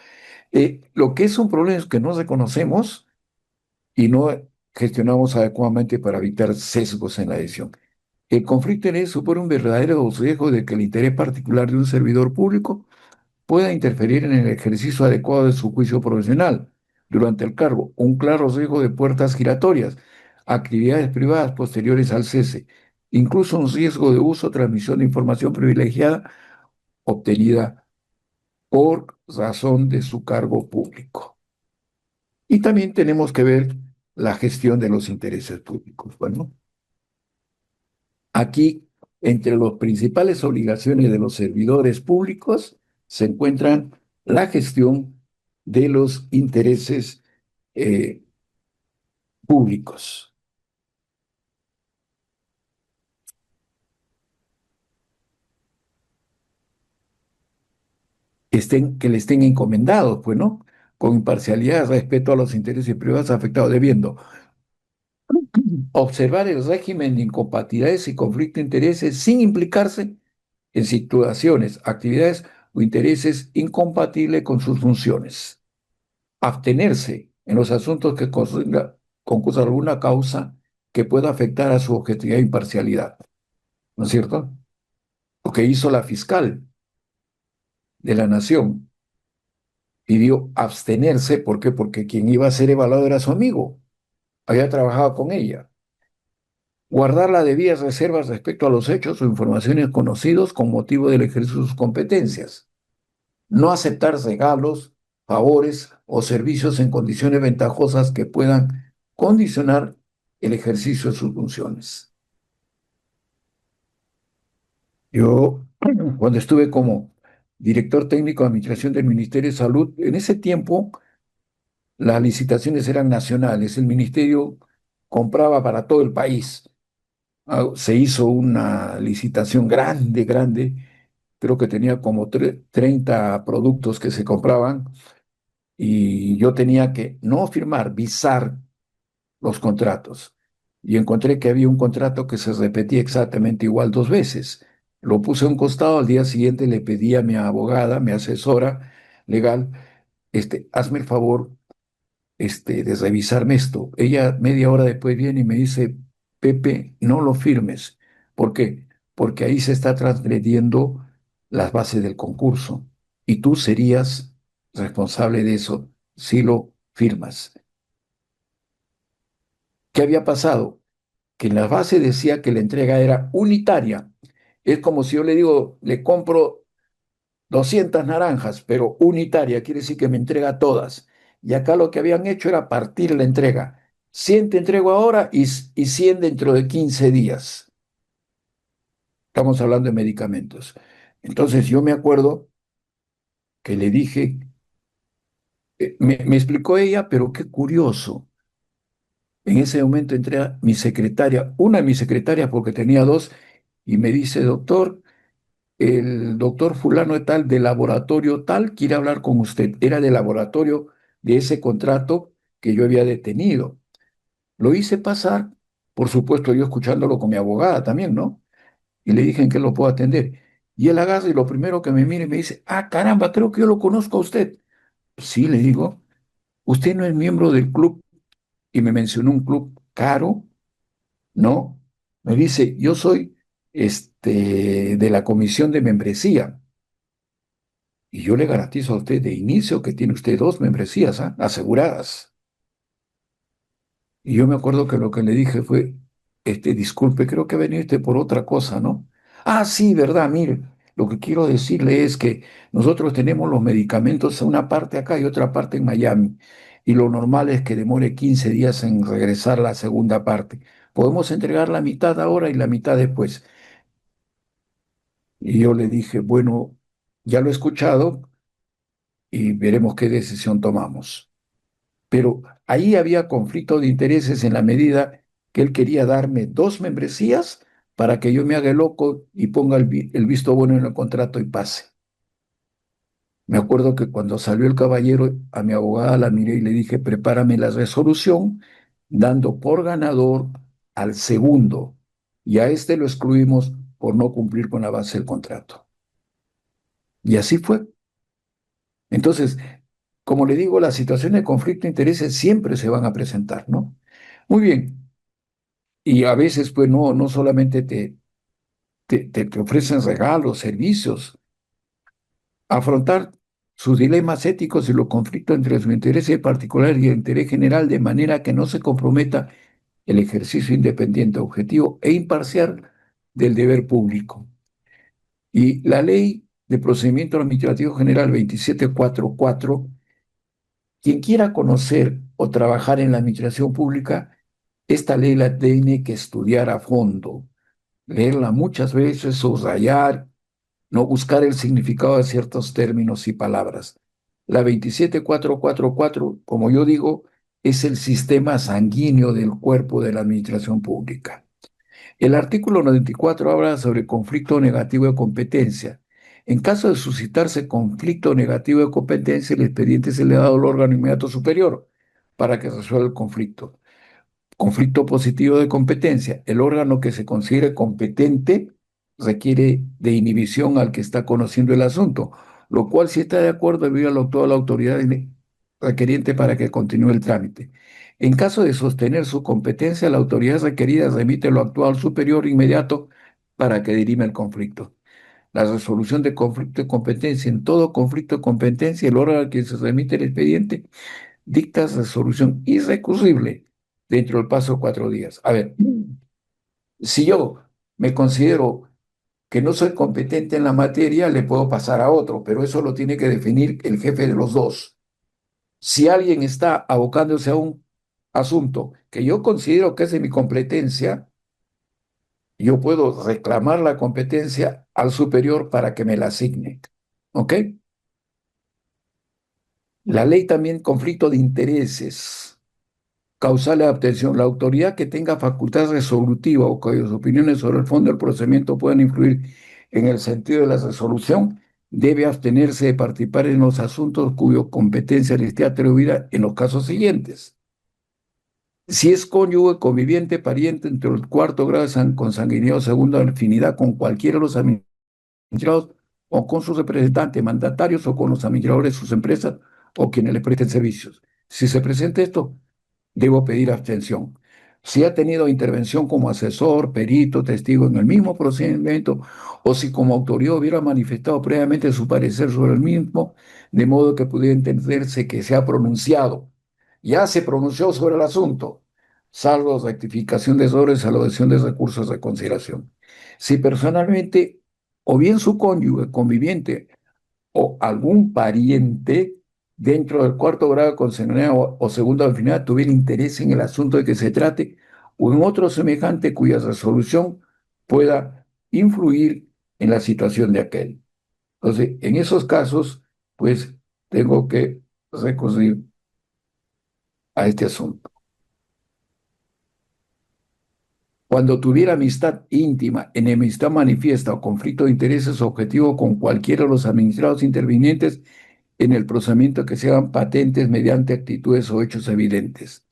Lo que es un problema es que no reconocemos y no gestionamos adecuadamente para evitar sesgos en la decisión. El conflicto de interés supone un verdadero riesgo de que el interés particular de un servidor público pueda interferir en el ejercicio adecuado de su juicio profesional durante el cargo, un claro riesgo de puertas giratorias, actividades privadas posteriores al cese, incluso un riesgo de uso o transmisión de información privilegiada obtenida por razón de su cargo público. Y también tenemos que ver la gestión de los intereses públicos. Bueno, aquí, entre las principales obligaciones de los servidores públicos, se encuentran la gestión de los intereses eh, públicos, que le estén encomendados, pues, ¿no? Con imparcialidad, respeto a los intereses privados afectados, debiendo observar el régimen de incompatibilidades y conflicto de intereses sin implicarse en situaciones, actividades o intereses incompatibles con sus funciones. Abstenerse en los asuntos que concursa alguna causa que pueda afectar a su objetividad e imparcialidad. ¿No es cierto? Lo que hizo la fiscal de la Nación, pidió abstenerse. ¿Por qué? Porque quien iba a ser evaluado era su amigo, había trabajado con ella. Guardar las debidas reservas respecto a los hechos o informaciones conocidos con motivo del ejercicio de sus competencias. No aceptar regalos, favores o servicios en condiciones ventajosas que puedan condicionar el ejercicio de sus funciones. Yo, cuando estuve como director técnico de administración del Ministerio de Salud, en ese tiempo las licitaciones eran nacionales, el ministerio compraba para todo el país. Se hizo una licitación grande, grande, creo que tenía como 30 productos que se compraban y yo tenía que no firmar, visar los contratos. Y encontré que había un contrato que se repetía exactamente igual dos veces. Lo puse a un costado, al día siguiente le pedí a mi abogada, mi asesora legal, hazme el favor, de revisarme esto. Ella media hora después viene y me dice, Pepe, no lo firmes. ¿Por qué? Porque ahí se está transgrediendo las bases del concurso y tú serías responsable de eso si lo firmas. ¿Qué había pasado? Que en la base decía que la entrega era unitaria. Es como si yo le digo, le compro 200 naranjas, pero unitaria, quiere decir que me entrega todas. Y acá lo que habían hecho era partir la entrega. 100 te entrego ahora y 100 dentro de 15 días. Estamos hablando de medicamentos. Entonces yo me acuerdo que le dije, me explicó ella, pero qué curioso. En ese momento entré a mi secretaria, una de mis secretarias, porque tenía dos, y me dice, doctor, el doctor fulano de tal, de laboratorio tal, quiere hablar con usted. Era del laboratorio de ese contrato que yo había detenido. Lo hice pasar, por supuesto, yo escuchándolo con mi abogada también, ¿no? Y le dije en qué lo puedo atender. Y él agarra y lo primero que me mira y me dice, ah, caramba, creo que yo lo conozco a usted. Sí, le digo, usted no es miembro del club. Y me mencionó un club caro, ¿no? Me dice, yo soy de la comisión de membresía. Y yo le garantizo a usted de inicio que tiene usted dos membresías, ¿ah?, aseguradas. Y yo me acuerdo que lo que le dije fue, disculpe, creo que veniste por otra cosa, ¿no? Ah, sí, verdad, mire, lo que quiero decirle es que nosotros tenemos los medicamentos, una parte acá y otra parte en Miami, y lo normal es que demore 15 días en regresar la segunda parte. Podemos entregar la mitad ahora y la mitad después. Y yo le dije, bueno, ya lo he escuchado y veremos qué decisión tomamos. Pero ahí había conflicto de intereses en la medida que él quería darme dos membresías para que yo me haga el loco y ponga el visto bueno en el contrato y pase. Me acuerdo que cuando salió el caballero, a mi abogada la miré y le dije, prepárame la resolución, dando por ganador al segundo, y a este lo excluimos por no cumplir con la base del contrato. Y así fue. Entonces, como le digo, las situaciones de conflicto de intereses siempre se van a presentar, ¿no? Muy bien. Y a veces, pues, no solamente te ofrecen regalos, servicios, afrontar sus dilemas éticos y los conflictos entre su interés particular y el interés general de manera que no se comprometa el ejercicio independiente, objetivo e imparcial del deber público. Y la Ley de Procedimiento Administrativo General 2744, quien quiera conocer o trabajar en la administración pública, esta ley la tiene que estudiar a fondo, leerla muchas veces, subrayar, no buscar el significado de ciertos términos y palabras. La 27444, como yo digo, es el sistema sanguíneo del cuerpo de la administración pública. El artículo 94 habla sobre conflicto negativo de competencia. En caso de suscitarse conflicto negativo de competencia, el expediente es elevado al órgano inmediato superior para que resuelva el conflicto. Conflicto positivo de competencia. El órgano que se considere competente requiere de inhibición al que está conociendo el asunto, lo cual si está de acuerdo envía a toda la autoridad requeriente para que continúe el trámite. En caso de sostener su competencia, la autoridad requerida remite lo actual superior inmediato para que dirima el conflicto. La resolución de conflicto de competencia. En todo conflicto de competencia, el órgano al que se remite el expediente dicta resolución irrecusible dentro del plazo de 4 días. A ver, si yo me considero que no soy competente en la materia, le puedo pasar a otro, pero eso lo tiene que definir el jefe de los dos. Si alguien está abocándose a un asunto que yo considero que es de mi competencia, yo puedo reclamar la competencia al superior para que me la asigne. ¿Ok? La ley también conflicto de intereses. Causal de abstención. La autoridad que tenga facultad resolutiva o cuyas opiniones sobre el fondo del procedimiento puedan influir en el sentido de la resolución debe abstenerse de participar en los asuntos cuya competencia le esté atribuida en los casos siguientes. Si es cónyuge, conviviente, pariente entre el cuarto grado de consanguinidad o segunda afinidad con cualquiera de los administrados o con sus representantes, mandatarios o con los administradores de sus empresas o quienes le presten servicios. Si se presenta esto, debo pedir abstención. Si ha tenido intervención como asesor, perito, testigo en el mismo procedimiento, o si como autoridad hubiera manifestado previamente su parecer sobre el mismo, de modo que pudiera entenderse que se ha pronunciado. Ya se pronunció sobre el asunto, salvo rectificación de errores a la adhesión de recursos de consideración. Si personalmente, o bien su cónyuge, conviviente, o algún pariente dentro del cuarto grado de consanguinidad o segunda afinidad tuviera interés en el asunto de que se trate o en otro semejante cuya resolución pueda influir en la situación de aquel. Entonces, en esos casos, pues tengo que recurrir a este asunto. Cuando tuviera amistad íntima, enemistad manifiesta o conflicto de intereses objetivo con cualquiera de los administrados intervinientes, en el procedimiento que sean patentes mediante actitudes o hechos evidentes.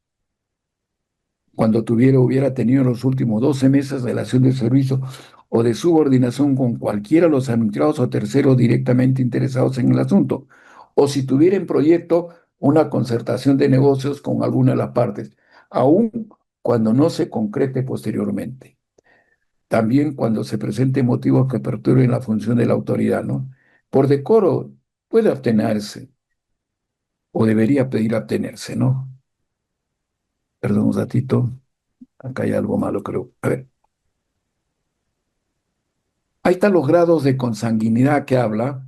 Cuando hubiera tenido en los últimos 12 meses relación de servicio o de subordinación con cualquiera de los administrados o terceros directamente interesados en el asunto, o si tuviera en proyecto una concertación de negocios con alguna de las partes, aun cuando no se concrete posteriormente. También cuando se presenten motivos que perturben la función de la autoridad, ¿no? Por decoro, puede abstenerse o debería pedir abstenerse, ¿no? Perdón un ratito, acá hay algo malo, creo. A ver, ahí están los grados de consanguinidad que habla.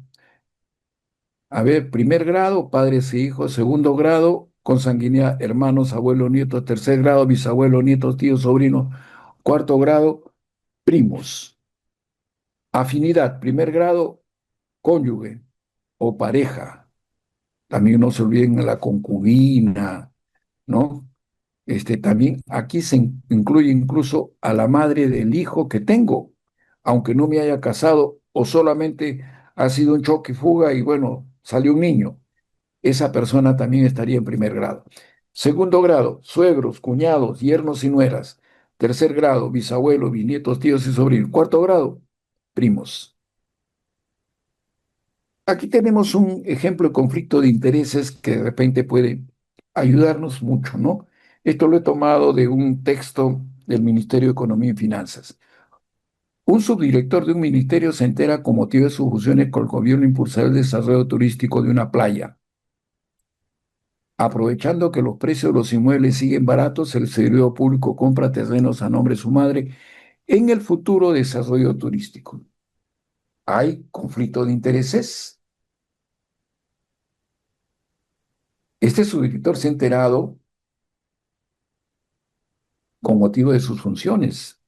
A ver, primer grado, padres e hijos. Segundo grado, consanguinidad, hermanos, abuelos, nietos. Tercer grado, bisabuelos, nietos, tíos, sobrinos. Cuarto grado, primos. Afinidad, primer grado, cónyuge o pareja. También no se olviden la concubina, ¿no? También aquí se incluye incluso a la madre del hijo que tengo, aunque no me haya casado o solamente ha sido un choque y fuga y bueno, salió un niño. Esa persona también estaría en primer grado. Segundo grado, suegros, cuñados, yernos y nueras. Tercer grado, bisabuelos, bisnietos, tíos y sobrinos. Cuarto grado, primos. Aquí tenemos un ejemplo de conflicto de intereses que de repente puede ayudarnos mucho, ¿no? Esto lo he tomado de un texto del Ministerio de Economía y Finanzas. Un subdirector de un ministerio se entera con motivo de sus funciones con el gobierno impulsar el desarrollo turístico de una playa. Aprovechando que los precios de los inmuebles siguen baratos, el servidor público compra terrenos a nombre de su madre en el futuro desarrollo turístico. ¿Hay conflicto de intereses? Este subdirector se ha enterado con motivo de sus funciones.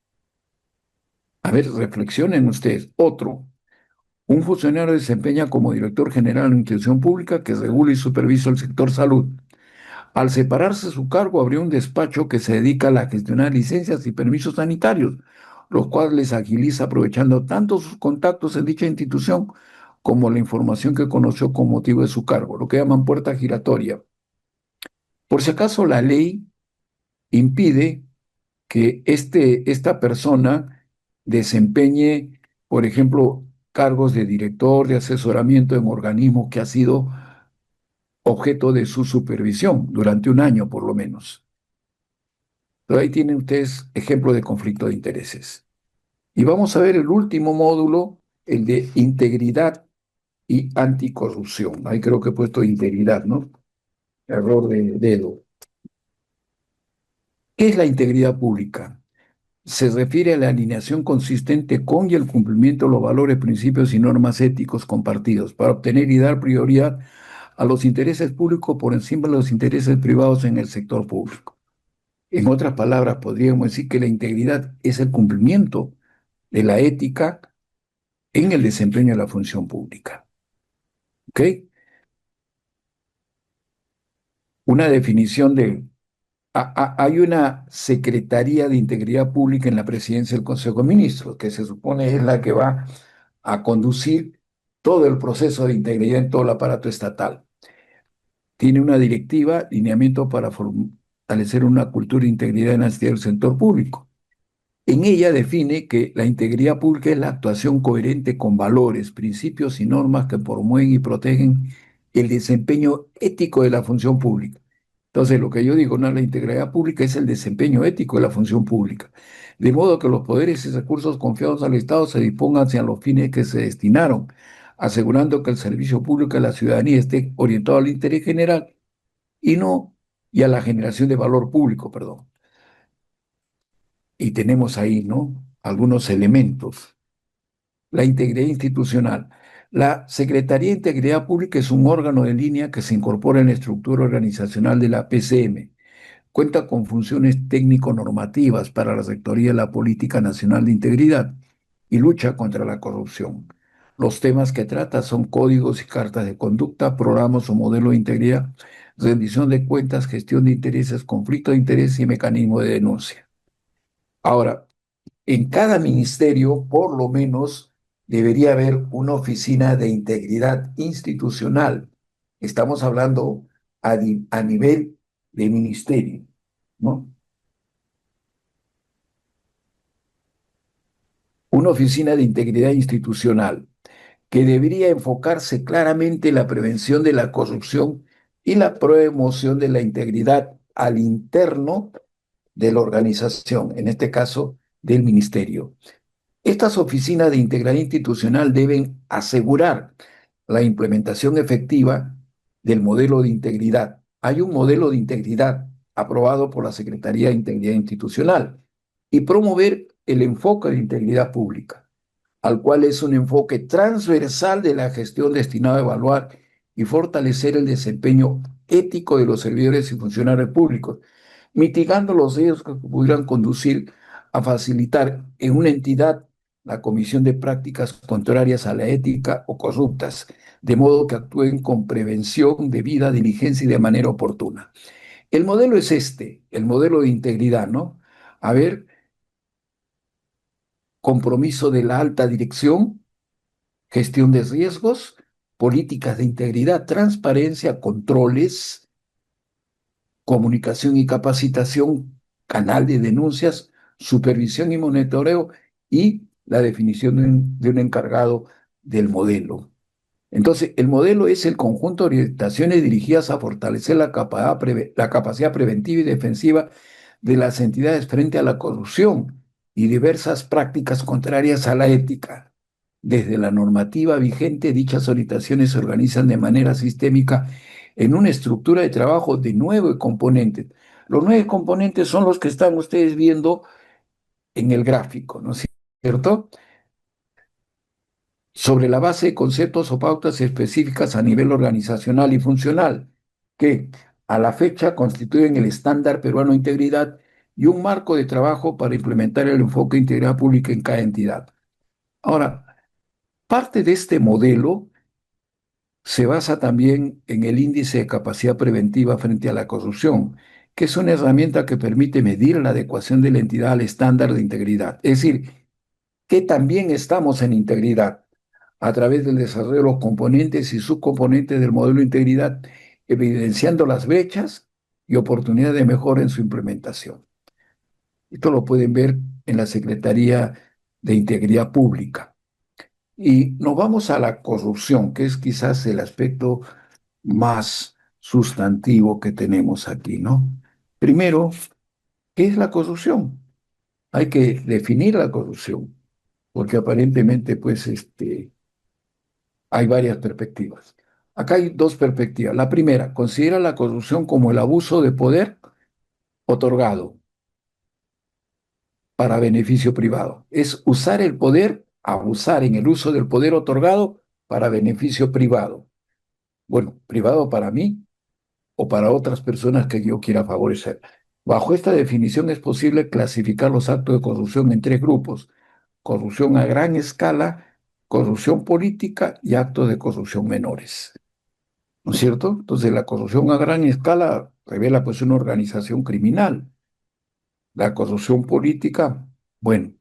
A ver, reflexionen ustedes. Otro, un funcionario desempeña como director general de una institución pública que regula y supervisa el sector salud. Al separarse su cargo, abrió un despacho que se dedica a la gestionar licencias y permisos sanitarios, los cuales les agiliza aprovechando tanto sus contactos en dicha institución como la información que conoció con motivo de su cargo, lo que llaman puerta giratoria. Por si acaso la ley impide que esta persona desempeñe, por ejemplo, cargos de director, de asesoramiento en organismos que ha sido objeto de su supervisión durante un año por lo menos. Pero ahí tienen ustedes ejemplo de conflicto de intereses. Y vamos a ver el último módulo, el de integridad y anticorrupción. Ahí creo que he puesto integridad, ¿no? Error de dedo. ¿Qué es la integridad pública? Se refiere a la alineación consistente con y el cumplimiento de los valores, principios y normas éticos compartidos para obtener y dar prioridad a los intereses públicos por encima de los intereses privados en el sector público. En otras palabras, podríamos decir que la integridad es el cumplimiento de la ética en el desempeño de la función pública. ¿Ok? Una definición de... Hay una Secretaría de Integridad Pública en la Presidencia del Consejo de Ministros, que se supone es la que va a conducir todo el proceso de integridad en todo el aparato estatal. Tiene una directiva, lineamiento para fortalecer una cultura de integridad en el sector público. En ella define que la integridad pública es la actuación coherente con valores, principios y normas que promueven y protegen el desempeño ético de la función pública. Entonces, lo que yo digo, no, la integridad pública es el desempeño ético de la función pública, de modo que los poderes y recursos confiados al Estado se dispongan hacia los fines que se destinaron, asegurando que el servicio público de la ciudadanía esté orientado al interés general y no y a la generación de valor público, perdón. Y tenemos ahí, ¿no? Algunos elementos. La integridad institucional. La Secretaría de Integridad Pública es un órgano de línea que se incorpora en la estructura organizacional de la PCM. Cuenta con funciones técnico-normativas para la rectoría de la Política Nacional de Integridad y lucha contra la corrupción. Los temas que trata son códigos y cartas de conducta, programas o modelos de integridad, rendición de cuentas, gestión de intereses, conflicto de interés y mecanismo de denuncia. Ahora, en cada ministerio, por lo menos, debería haber una oficina de integridad institucional. Estamos hablando a nivel de ministerio, ¿no? Una oficina de integridad institucional que debería enfocarse claramente en la prevención de la corrupción y la promoción de la integridad al interno de la organización, en este caso del ministerio. Estas oficinas de integridad institucional deben asegurar la implementación efectiva del modelo de integridad. Hay un modelo de integridad aprobado por la Secretaría de Integridad Institucional y promover el enfoque de integridad pública, al cual es un enfoque transversal de la gestión destinado a evaluar y fortalecer el desempeño ético de los servidores y funcionarios públicos, mitigando los riesgos que pudieran conducir a facilitar en una entidad la comisión de prácticas contrarias a la ética o corruptas, de modo que actúen con prevención, debida diligencia y de manera oportuna. El modelo es este, el modelo de integridad, ¿no? A ver, compromiso de la alta dirección, gestión de riesgos, políticas de integridad, transparencia, controles, comunicación y capacitación, canal de denuncias, supervisión y monitoreo y la definición de un encargado del modelo. Entonces, el modelo es el conjunto de orientaciones dirigidas a fortalecer la capacidad preventiva y defensiva de las entidades frente a la corrupción y diversas prácticas contrarias a la ética. Desde la normativa vigente, dichas orientaciones se organizan de manera sistémica en una estructura de trabajo de 9 componentes. Los 9 componentes son los que están ustedes viendo en el gráfico, ¿no es cierto? Sobre la base de conceptos o pautas específicas a nivel organizacional y funcional, que a la fecha constituyen el estándar peruano de integridad y un marco de trabajo para implementar el enfoque de integridad pública en cada entidad. Ahora, parte de este modelo se basa también en el índice de capacidad preventiva frente a la corrupción, que es una herramienta que permite medir la adecuación de la entidad al estándar de integridad. Es decir, que también estamos en integridad a través del desarrollo de los componentes y subcomponentes del modelo de integridad, evidenciando las brechas y oportunidad de mejora en su implementación. Esto lo pueden ver en la Secretaría de Integridad Pública. Y nos vamos a la corrupción, que es quizás el aspecto más sustantivo que tenemos aquí, ¿no? Primero, ¿qué es la corrupción? Hay que definir la corrupción, porque aparentemente, pues, hay varias perspectivas. Acá hay dos perspectivas. La primera, considera la corrupción como el abuso de poder otorgado para beneficio privado. Es usar el poder, abusar en el uso del poder otorgado para beneficio privado. Bueno, privado para mí o para otras personas que yo quiera favorecer. Bajo esta definición es posible clasificar los actos de corrupción en tres grupos: corrupción a gran escala, corrupción política y actos de corrupción menores. ¿No es cierto? Entonces la corrupción a gran escala revela pues una organización criminal. La corrupción política, bueno,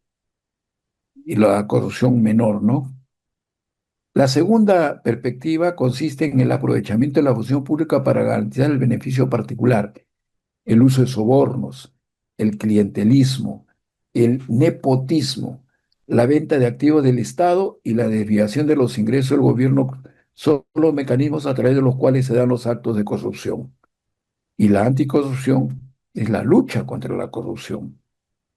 y la corrupción menor, ¿no? La segunda perspectiva consiste en el aprovechamiento de la función pública para garantizar el beneficio particular, el uso de sobornos, el clientelismo, el nepotismo, la venta de activos del Estado y la desviación de los ingresos del gobierno son los mecanismos a través de los cuales se dan los actos de corrupción. Y la anticorrupción es la lucha contra la corrupción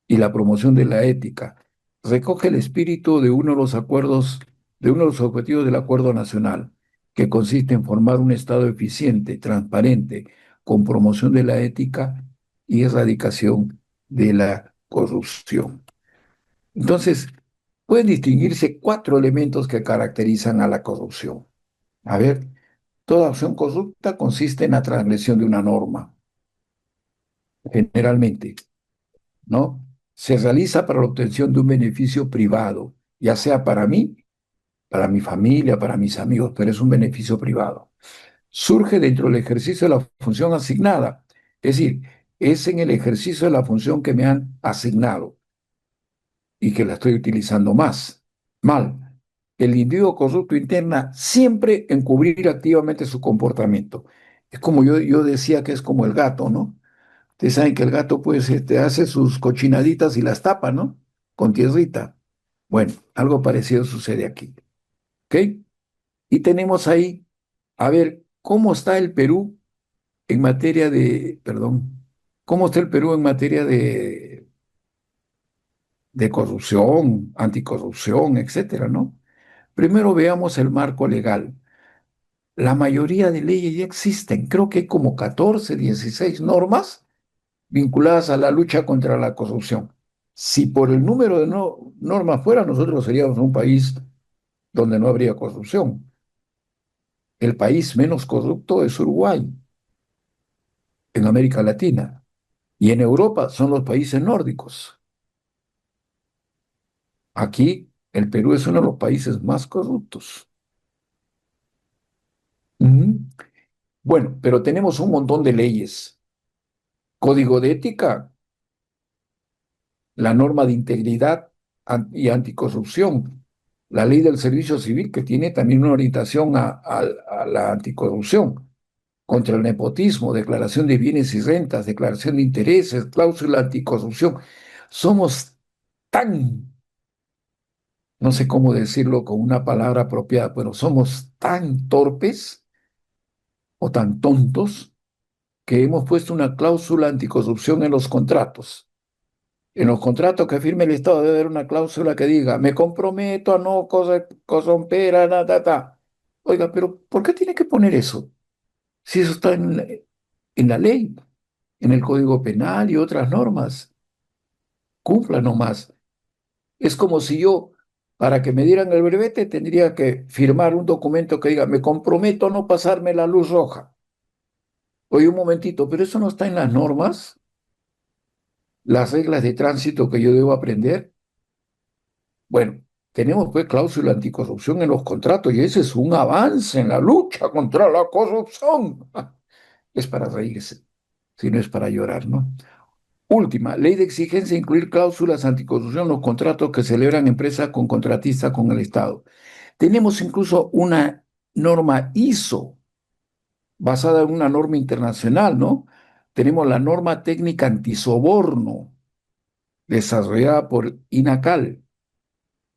y la promoción de la ética. Recoge el espíritu de uno de los acuerdos, de uno de los objetivos del Acuerdo Nacional, que consiste en formar un Estado eficiente, transparente, con promoción de la ética y erradicación de la corrupción. Entonces, pueden distinguirse cuatro elementos que caracterizan a la corrupción. A ver, toda acción corrupta consiste en la transgresión de una norma, generalmente, ¿no? Se realiza para la obtención de un beneficio privado, ya sea para mí, para mi familia, para mis amigos, pero es un beneficio privado. Surge dentro del ejercicio de la función asignada, es decir, es en el ejercicio de la función que me han asignado y que la estoy utilizando mal. El individuo corrupto interna siempre encubrir activamente su comportamiento. Es como yo decía que es como el gato, ¿no? Ustedes saben que el gato pues hace sus cochinaditas y las tapa, ¿no? Con tierrita. Bueno, algo parecido sucede aquí. ¿Ok? Y tenemos ahí, a ver, ¿cómo está el Perú en materia de, perdón, cómo está el Perú en materia de corrupción, anticorrupción, etcétera, ¿no? Primero veamos el marco legal. La mayoría de leyes ya existen. Creo que hay como 14, 16 normas vinculadas a la lucha contra la corrupción. Si por el número de normas fuera, nosotros seríamos un país donde no habría corrupción. El país menos corrupto es Uruguay, en América Latina. Y en Europa son los países nórdicos. Aquí el Perú es uno de los países más corruptos. Ujú. Bueno, pero tenemos un montón de leyes. Código de ética, la norma de integridad y anticorrupción, la ley del servicio civil, que tiene también una orientación a la anticorrupción, contra el nepotismo, declaración de bienes y rentas, declaración de intereses, cláusula anticorrupción. Somos tan, no sé cómo decirlo con una palabra apropiada, pero somos tan torpes o tan tontos que hemos puesto una cláusula anticorrupción en los contratos. En los contratos que firme el Estado debe haber una cláusula que diga, me comprometo a no corromper a ta. Oiga, pero ¿por qué tiene que poner eso? Si eso está en la ley, en el Código Penal y otras normas. Cumpla nomás. Es como si yo, para que me dieran el brevete, tendría que firmar un documento que diga, me comprometo a no pasarme la luz roja. Oye, un momentito, pero eso no está en las normas, las reglas de tránsito que yo debo aprender. Bueno, tenemos pues cláusula anticorrupción en los contratos y ese es un avance en la lucha contra la corrupción. Es para reírse, si no es para llorar, ¿no? Última, ley de exigencia incluir cláusulas anticorrupción en los contratos que celebran empresas con contratistas con el Estado. Tenemos incluso una norma ISO basada en una norma internacional, ¿no? Tenemos la norma técnica antisoborno desarrollada por INACAL,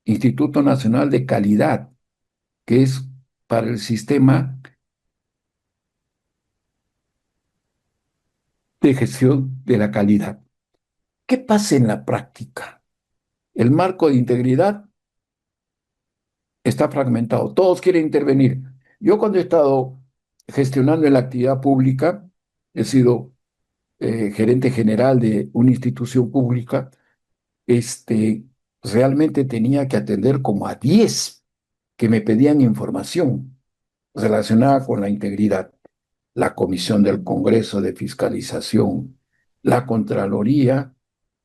Instituto Nacional de Calidad, que es para el sistema de gestión de la calidad. ¿Qué pasa en la práctica? El marco de integridad está fragmentado, todos quieren intervenir. Yo cuando he estado gestionando en la actividad pública, he sido gerente general de una institución pública, este, realmente tenía que atender como a 10 que me pedían información relacionada con la integridad. La Comisión del Congreso de Fiscalización, la Contraloría,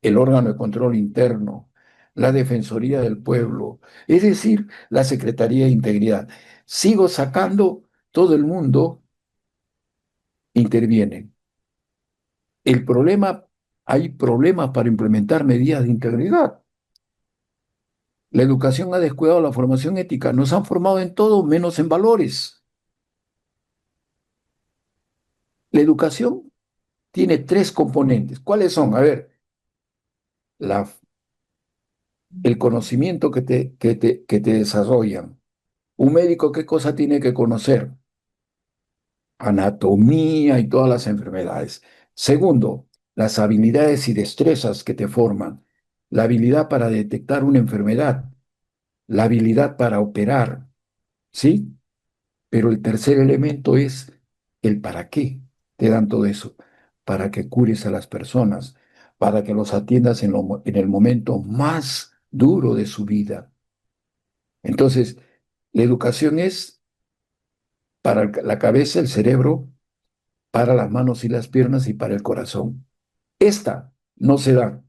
el órgano de control interno, la Defensoría del Pueblo, es decir, la Secretaría de Integridad. Sigo sacando, todo el mundo interviene. El problema, hay problemas para implementar medidas de integridad. La educación ha descuidado la formación ética. Nos han formado en todo menos en valores. La educación tiene tres componentes. ¿Cuáles son? A ver, la, el conocimiento que te desarrollan. Un médico, ¿qué cosa tiene que conocer? Anatomía y todas las enfermedades. Segundo, las habilidades y destrezas que te forman. La habilidad para detectar una enfermedad, la habilidad para operar, ¿sí? Pero el tercer elemento es el para qué te dan todo eso. Para que cures a las personas, para que los atiendas en el momento más duro de su vida. Entonces, la educación es para la cabeza, el cerebro, para las manos y las piernas y para el corazón. Esta no se da.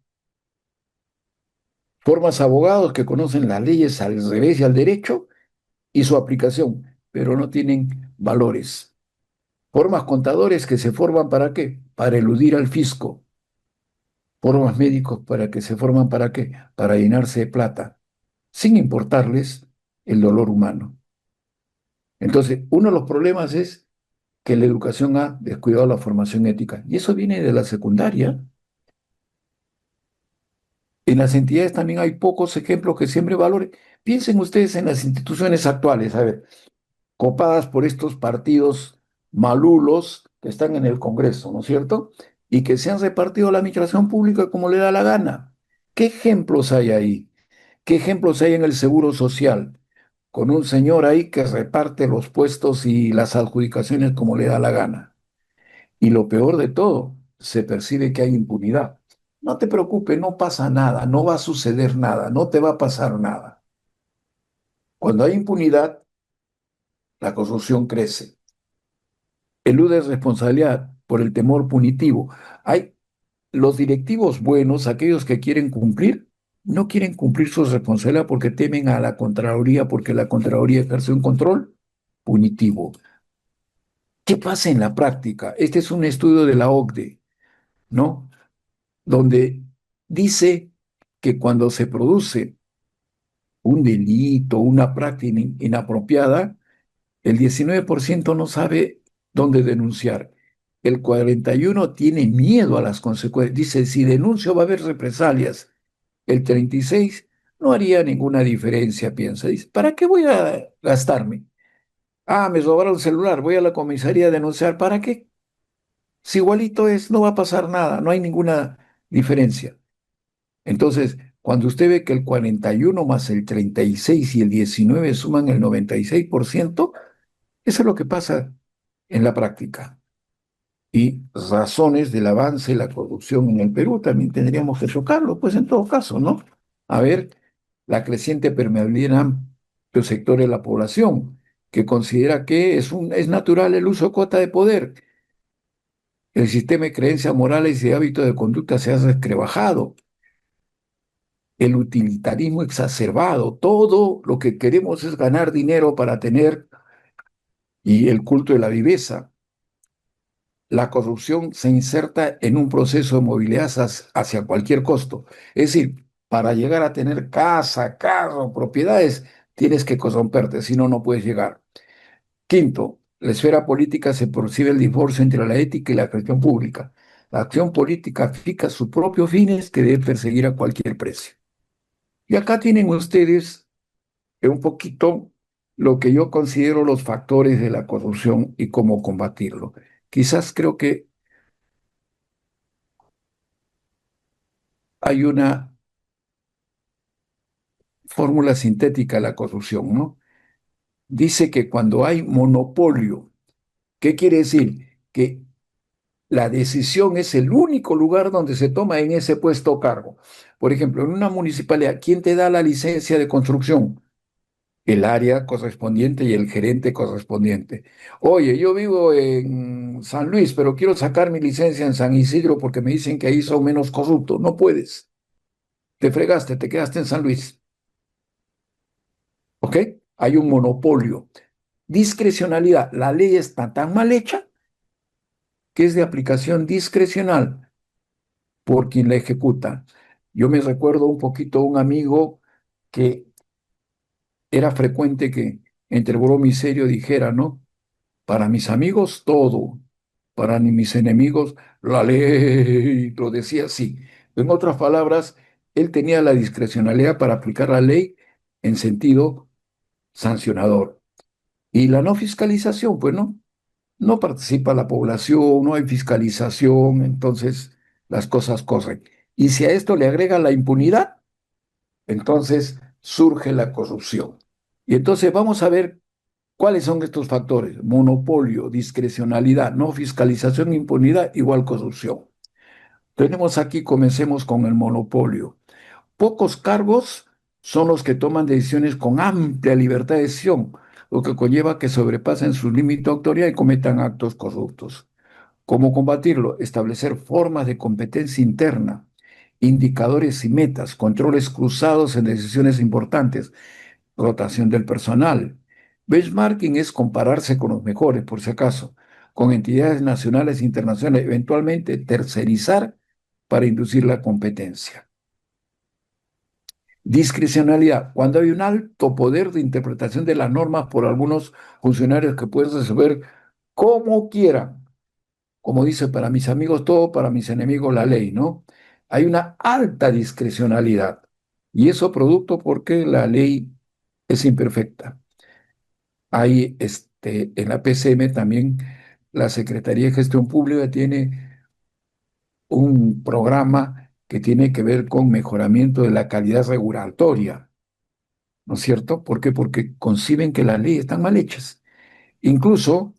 Formas abogados que conocen las leyes al revés y al derecho y su aplicación, pero no tienen valores. Formas contadores que se forman ¿para qué? Para eludir al fisco. Formas médicos para que se forman ¿para qué? Para llenarse de plata, sin importarles el dolor humano. Entonces, uno de los problemas es que la educación ha descuidado la formación ética. Y eso viene de la secundaria. En las entidades también hay pocos ejemplos que siempre valoren. Piensen ustedes en las instituciones actuales, a ver, copadas por estos partidos malulos que están en el Congreso, ¿no es cierto? Y que se han repartido la administración pública como le da la gana. ¿Qué ejemplos hay ahí? ¿Qué ejemplos hay en el Seguro Social? Con un señor ahí que reparte los puestos y las adjudicaciones como le da la gana. Y lo peor de todo, se percibe que hay impunidad. No te preocupes, no pasa nada, no va a suceder nada, no te va a pasar nada. Cuando hay impunidad, la corrupción crece. Elude responsabilidad por el temor punitivo. Hay los directivos buenos, aquellos que quieren cumplir, no quieren cumplir su responsabilidad porque temen a la Contraloría, porque la Contraloría ejerce un control punitivo. ¿Qué pasa en la práctica? Este es un estudio de la OCDE, ¿no? Donde dice que cuando se produce un delito, una práctica inapropiada, el 19% no sabe dónde denunciar. El 41% tiene miedo a las consecuencias. Dice, si denuncio va a haber represalias. El 36% no haría ninguna diferencia, piensa. Dice, ¿para qué voy a gastarme? Ah, me robaron el celular, voy a la comisaría a denunciar. ¿Para qué? Si igualito es, no va a pasar nada, no hay ninguna diferencia. Entonces, cuando usted ve que el 41 más el 36 y el 19 suman el 96%, eso es lo que pasa en la práctica. Y razones del avance de la corrupción en el Perú también tendríamos que chocarlo, pues en todo caso, ¿no? A ver, la creciente permeabilidad en amplios sectores de la población, que considera que es natural el uso de cuota de poder. El sistema de creencias morales y hábitos de conducta se ha resquebrajado. El utilitarismo exacerbado, todo lo que queremos es ganar dinero para tener, y el culto de la viveza. La corrupción se inserta en un proceso de movilidad hacia cualquier costo. Es decir, para llegar a tener casa, carro, propiedades, tienes que corromperte, si no, no puedes llegar. Quinto, la esfera política se percibe el divorcio entre la ética y la gestión pública. La acción política fija sus propios fines que debe perseguir a cualquier precio. Y acá tienen ustedes un poquito lo que yo considero los factores de la corrupción y cómo combatirlo. Quizás creo que hay una fórmula sintética de la corrupción, ¿no? Dice que cuando hay monopolio, ¿qué quiere decir? Que la decisión es el único lugar donde se toma en ese puesto o cargo. Por ejemplo, en una municipalidad, ¿quién te da la licencia de construcción? El área correspondiente y el gerente correspondiente. Oye, yo vivo en San Luis, pero quiero sacar mi licencia en San Isidro porque me dicen que ahí son menos corruptos. No puedes. Te fregaste, te quedaste en San Luis. ¿Ok? Hay un monopolio. Discrecionalidad. La ley está tan mal hecha que es de aplicación discrecional por quien la ejecuta. Yo me recuerdo un poquito un amigo que era frecuente que entre broma y serio dijera, ¿no? Para mis amigos todo, para mis enemigos la ley, lo decía así. En otras palabras, él tenía la discrecionalidad para aplicar la ley en sentido sancionador. Y la no fiscalización, pues no, no participa la población, no hay fiscalización, entonces las cosas corren. Y si a esto le agrega la impunidad, entonces surge la corrupción. Y entonces vamos a ver cuáles son estos factores. Monopolio, discrecionalidad, no fiscalización, impunidad, igual corrupción. Tenemos aquí, comencemos con el monopolio. Pocos cargos son los que toman decisiones con amplia libertad de decisión, lo que conlleva que sobrepasen su límite de autoridad y cometan actos corruptos. ¿Cómo combatirlo? Establecer formas de competencia interna, indicadores y metas, controles cruzados en decisiones importantes, rotación del personal. Benchmarking es compararse con los mejores, por si acaso, con entidades nacionales e internacionales, eventualmente tercerizar para inducir la competencia. Discrecionalidad, cuando hay un alto poder de interpretación de las normas por algunos funcionarios que pueden resolver como quieran. Como dice, para mis amigos todo, para mis enemigos la ley, ¿no? Hay una alta discrecionalidad y eso producto porque la ley es imperfecta. Hay en la PCM también, la Secretaría de Gestión Pública tiene un programa que tiene que ver con mejoramiento de la calidad regulatoria, ¿no es cierto? ¿Por qué? Porque conciben que las leyes están mal hechas. Incluso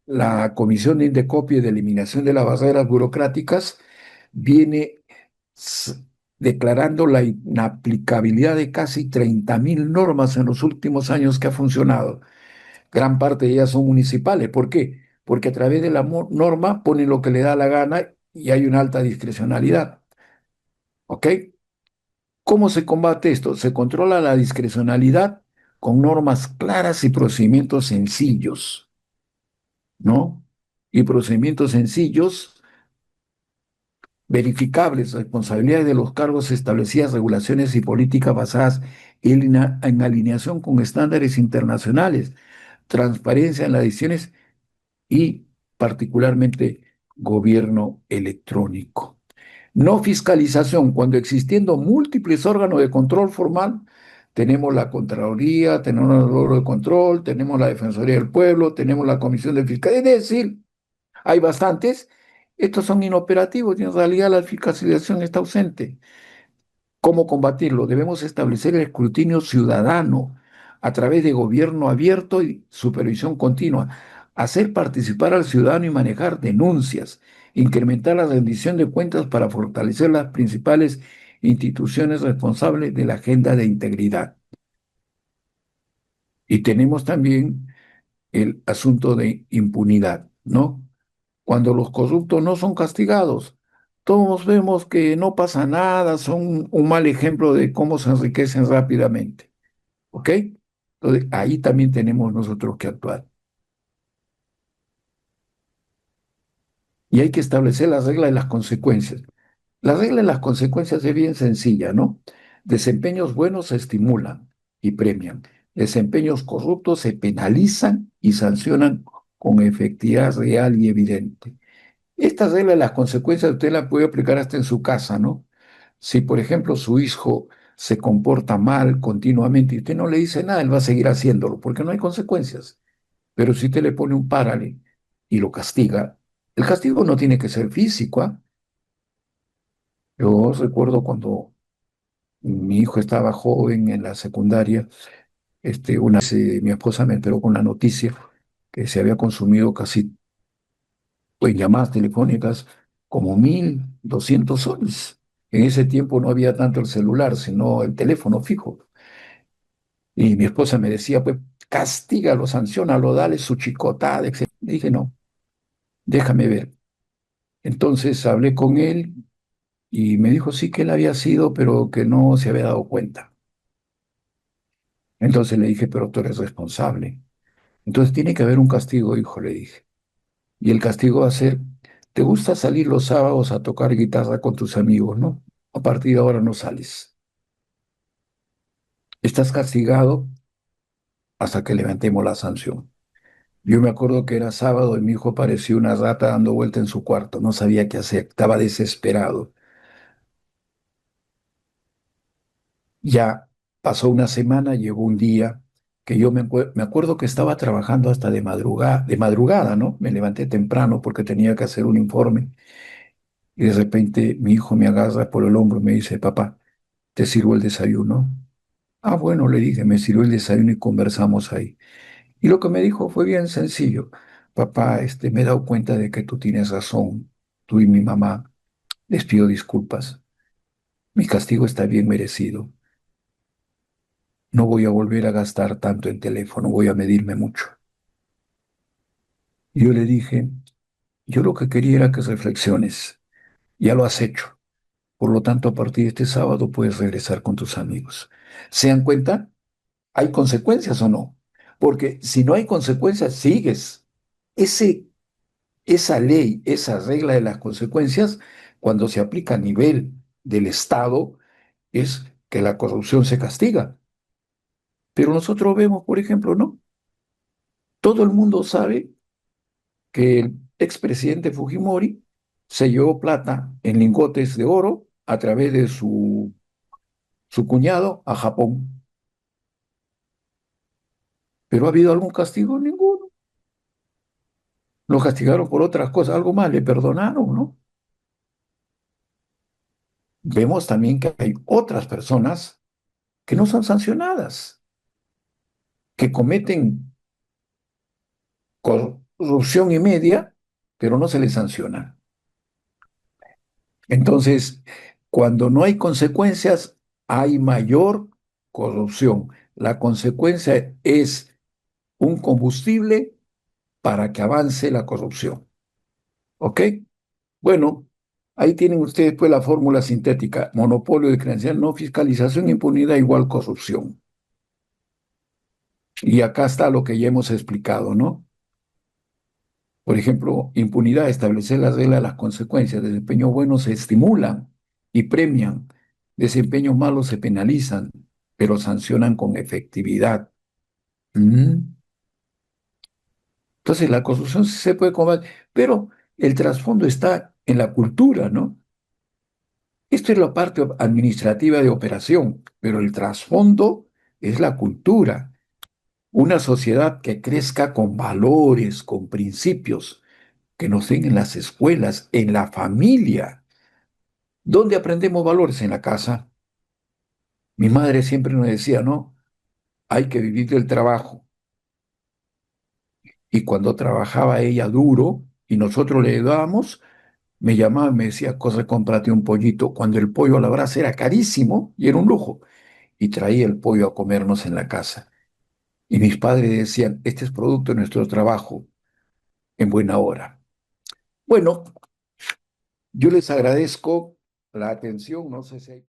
la Comisión de Indecopio y de Eliminación de las Barreras Burocráticas viene declarando la inaplicabilidad de casi 30.000 normas en los últimos años que ha funcionado. Gran parte de ellas son municipales. ¿Por qué? Porque a través de la norma ponen lo que le da la gana y hay una alta discrecionalidad. ¿Ok? ¿Cómo se combate esto? Se controla la discrecionalidad con normas claras y procedimientos sencillos, ¿no? Y procedimientos sencillos, verificables, responsabilidades de los cargos establecidas, regulaciones y políticas basadas en alineación con estándares internacionales, transparencia en las decisiones y particularmente gobierno electrónico. No fiscalización, cuando existiendo múltiples órganos de control formal, tenemos la Contraloría, tenemos el órgano de control, tenemos la Defensoría del Pueblo, tenemos la Comisión de Fiscalía, es decir, hay bastantes, estos son inoperativos y en realidad la fiscalización está ausente. ¿Cómo combatirlo? Debemos establecer el escrutinio ciudadano a través de gobierno abierto y supervisión continua, hacer participar al ciudadano y manejar denuncias, incrementar la rendición de cuentas para fortalecer las principales instituciones responsables de la agenda de integridad. Y tenemos también el asunto de impunidad, ¿no? Cuando los corruptos no son castigados, todos vemos que no pasa nada, son un mal ejemplo de cómo se enriquecen rápidamente. ¿Ok? Entonces, ahí también tenemos nosotros que actuar. Y hay que establecer las reglas y las consecuencias. La regla y las consecuencias es bien sencilla, ¿no? Desempeños buenos se estimulan y premian. Desempeños corruptos se penalizan y sancionan con efectividad real y evidente. Esta regla de las consecuencias usted la puede aplicar hasta en su casa, ¿no? Si, por ejemplo, su hijo se comporta mal continuamente y usted no le dice nada, él va a seguir haciéndolo porque no hay consecuencias. Pero si usted le pone un párale y lo castiga, el castigo no tiene que ser físico, ¿ah? Yo recuerdo cuando mi hijo estaba joven en la secundaria, una vez mi esposa me enteró con la noticia que se había consumido casi, pues, llamadas telefónicas como 1.200 soles. En ese tiempo no había tanto el celular, sino el teléfono fijo. Y mi esposa me decía, pues, castígalo, sanciónalo, dale su chicotada, etc. Le dije, no, déjame ver. Entonces hablé con él y me dijo sí que él había sido, pero que no se había dado cuenta. Entonces le dije, pero tú eres responsable. Entonces tiene que haber un castigo, hijo, le dije. Y el castigo va a ser, ¿te gusta salir los sábados a tocar guitarra con tus amigos, no? A partir de ahora no sales. Estás castigado hasta que levantemos la sanción. Yo me acuerdo que era sábado y mi hijo parecía una rata dando vuelta en su cuarto. No sabía qué hacer, estaba desesperado. Ya pasó una semana, llegó un día que yo me acuerdo que estaba trabajando hasta de madrugada, ¿no? Me levanté temprano porque tenía que hacer un informe y de repente mi hijo me agarra por el hombro y me dice, papá, ¿te sirvo el desayuno? Ah, bueno, le dije, me sirvió el desayuno y conversamos ahí. Y lo que me dijo fue bien sencillo. Papá, me he dado cuenta de que tú tienes razón, tú y mi mamá. Les pido disculpas. Mi castigo está bien merecido. No voy a volver a gastar tanto en teléfono, voy a medirme mucho. Y yo le dije, yo lo que quería era que reflexiones. Ya lo has hecho. Por lo tanto, a partir de este sábado puedes regresar con tus amigos. ¿Se dan cuenta? ¿Hay consecuencias o no? Porque si no hay consecuencias, sigues. Ese, esa ley, esa regla de las consecuencias, cuando se aplica a nivel del Estado, es que la corrupción se castiga. Pero nosotros vemos, por ejemplo, ¿no? Todo el mundo sabe que el expresidente Fujimori se llevó plata en lingotes de oro a través de su cuñado a Japón. ¿Pero ha habido algún castigo? Ninguno. Lo castigaron por otras cosas, algo más, le perdonaron, ¿no? Vemos también que hay otras personas que no son sancionadas, que cometen corrupción y media, pero no se les sanciona. Entonces, cuando no hay consecuencias, hay mayor corrupción. La consecuencia es un combustible para que avance la corrupción. ¿Ok? Bueno, ahí tienen ustedes pues la fórmula sintética. Monopolio de credencial, no fiscalización, impunidad igual corrupción. Y acá está lo que ya hemos explicado, ¿no? Por ejemplo, impunidad, establecer las reglas, las consecuencias. Desempeños buenos se estimulan y premian. Desempeños malos se penalizan, pero sancionan con efectividad. Mm. Entonces, la corrupción sí se puede combatir, pero el trasfondo está en la cultura, ¿no? Esto es la parte administrativa de operación, pero el trasfondo es la cultura. Una sociedad que crezca con valores, con principios, que nos den en las escuelas, en la familia. ¿Dónde aprendemos valores? En la casa. Mi madre siempre nos decía, no, hay que vivir del trabajo. Y cuando trabajaba ella duro y nosotros le ayudábamos, me llamaba y me decía, corre, cómprate un pollito, cuando el pollo a la brasa era carísimo y era un lujo. Y traía el pollo a comernos en la casa. Y mis padres decían, este es producto de nuestro trabajo en buena hora. Bueno, yo les agradezco la atención, no sé si hay...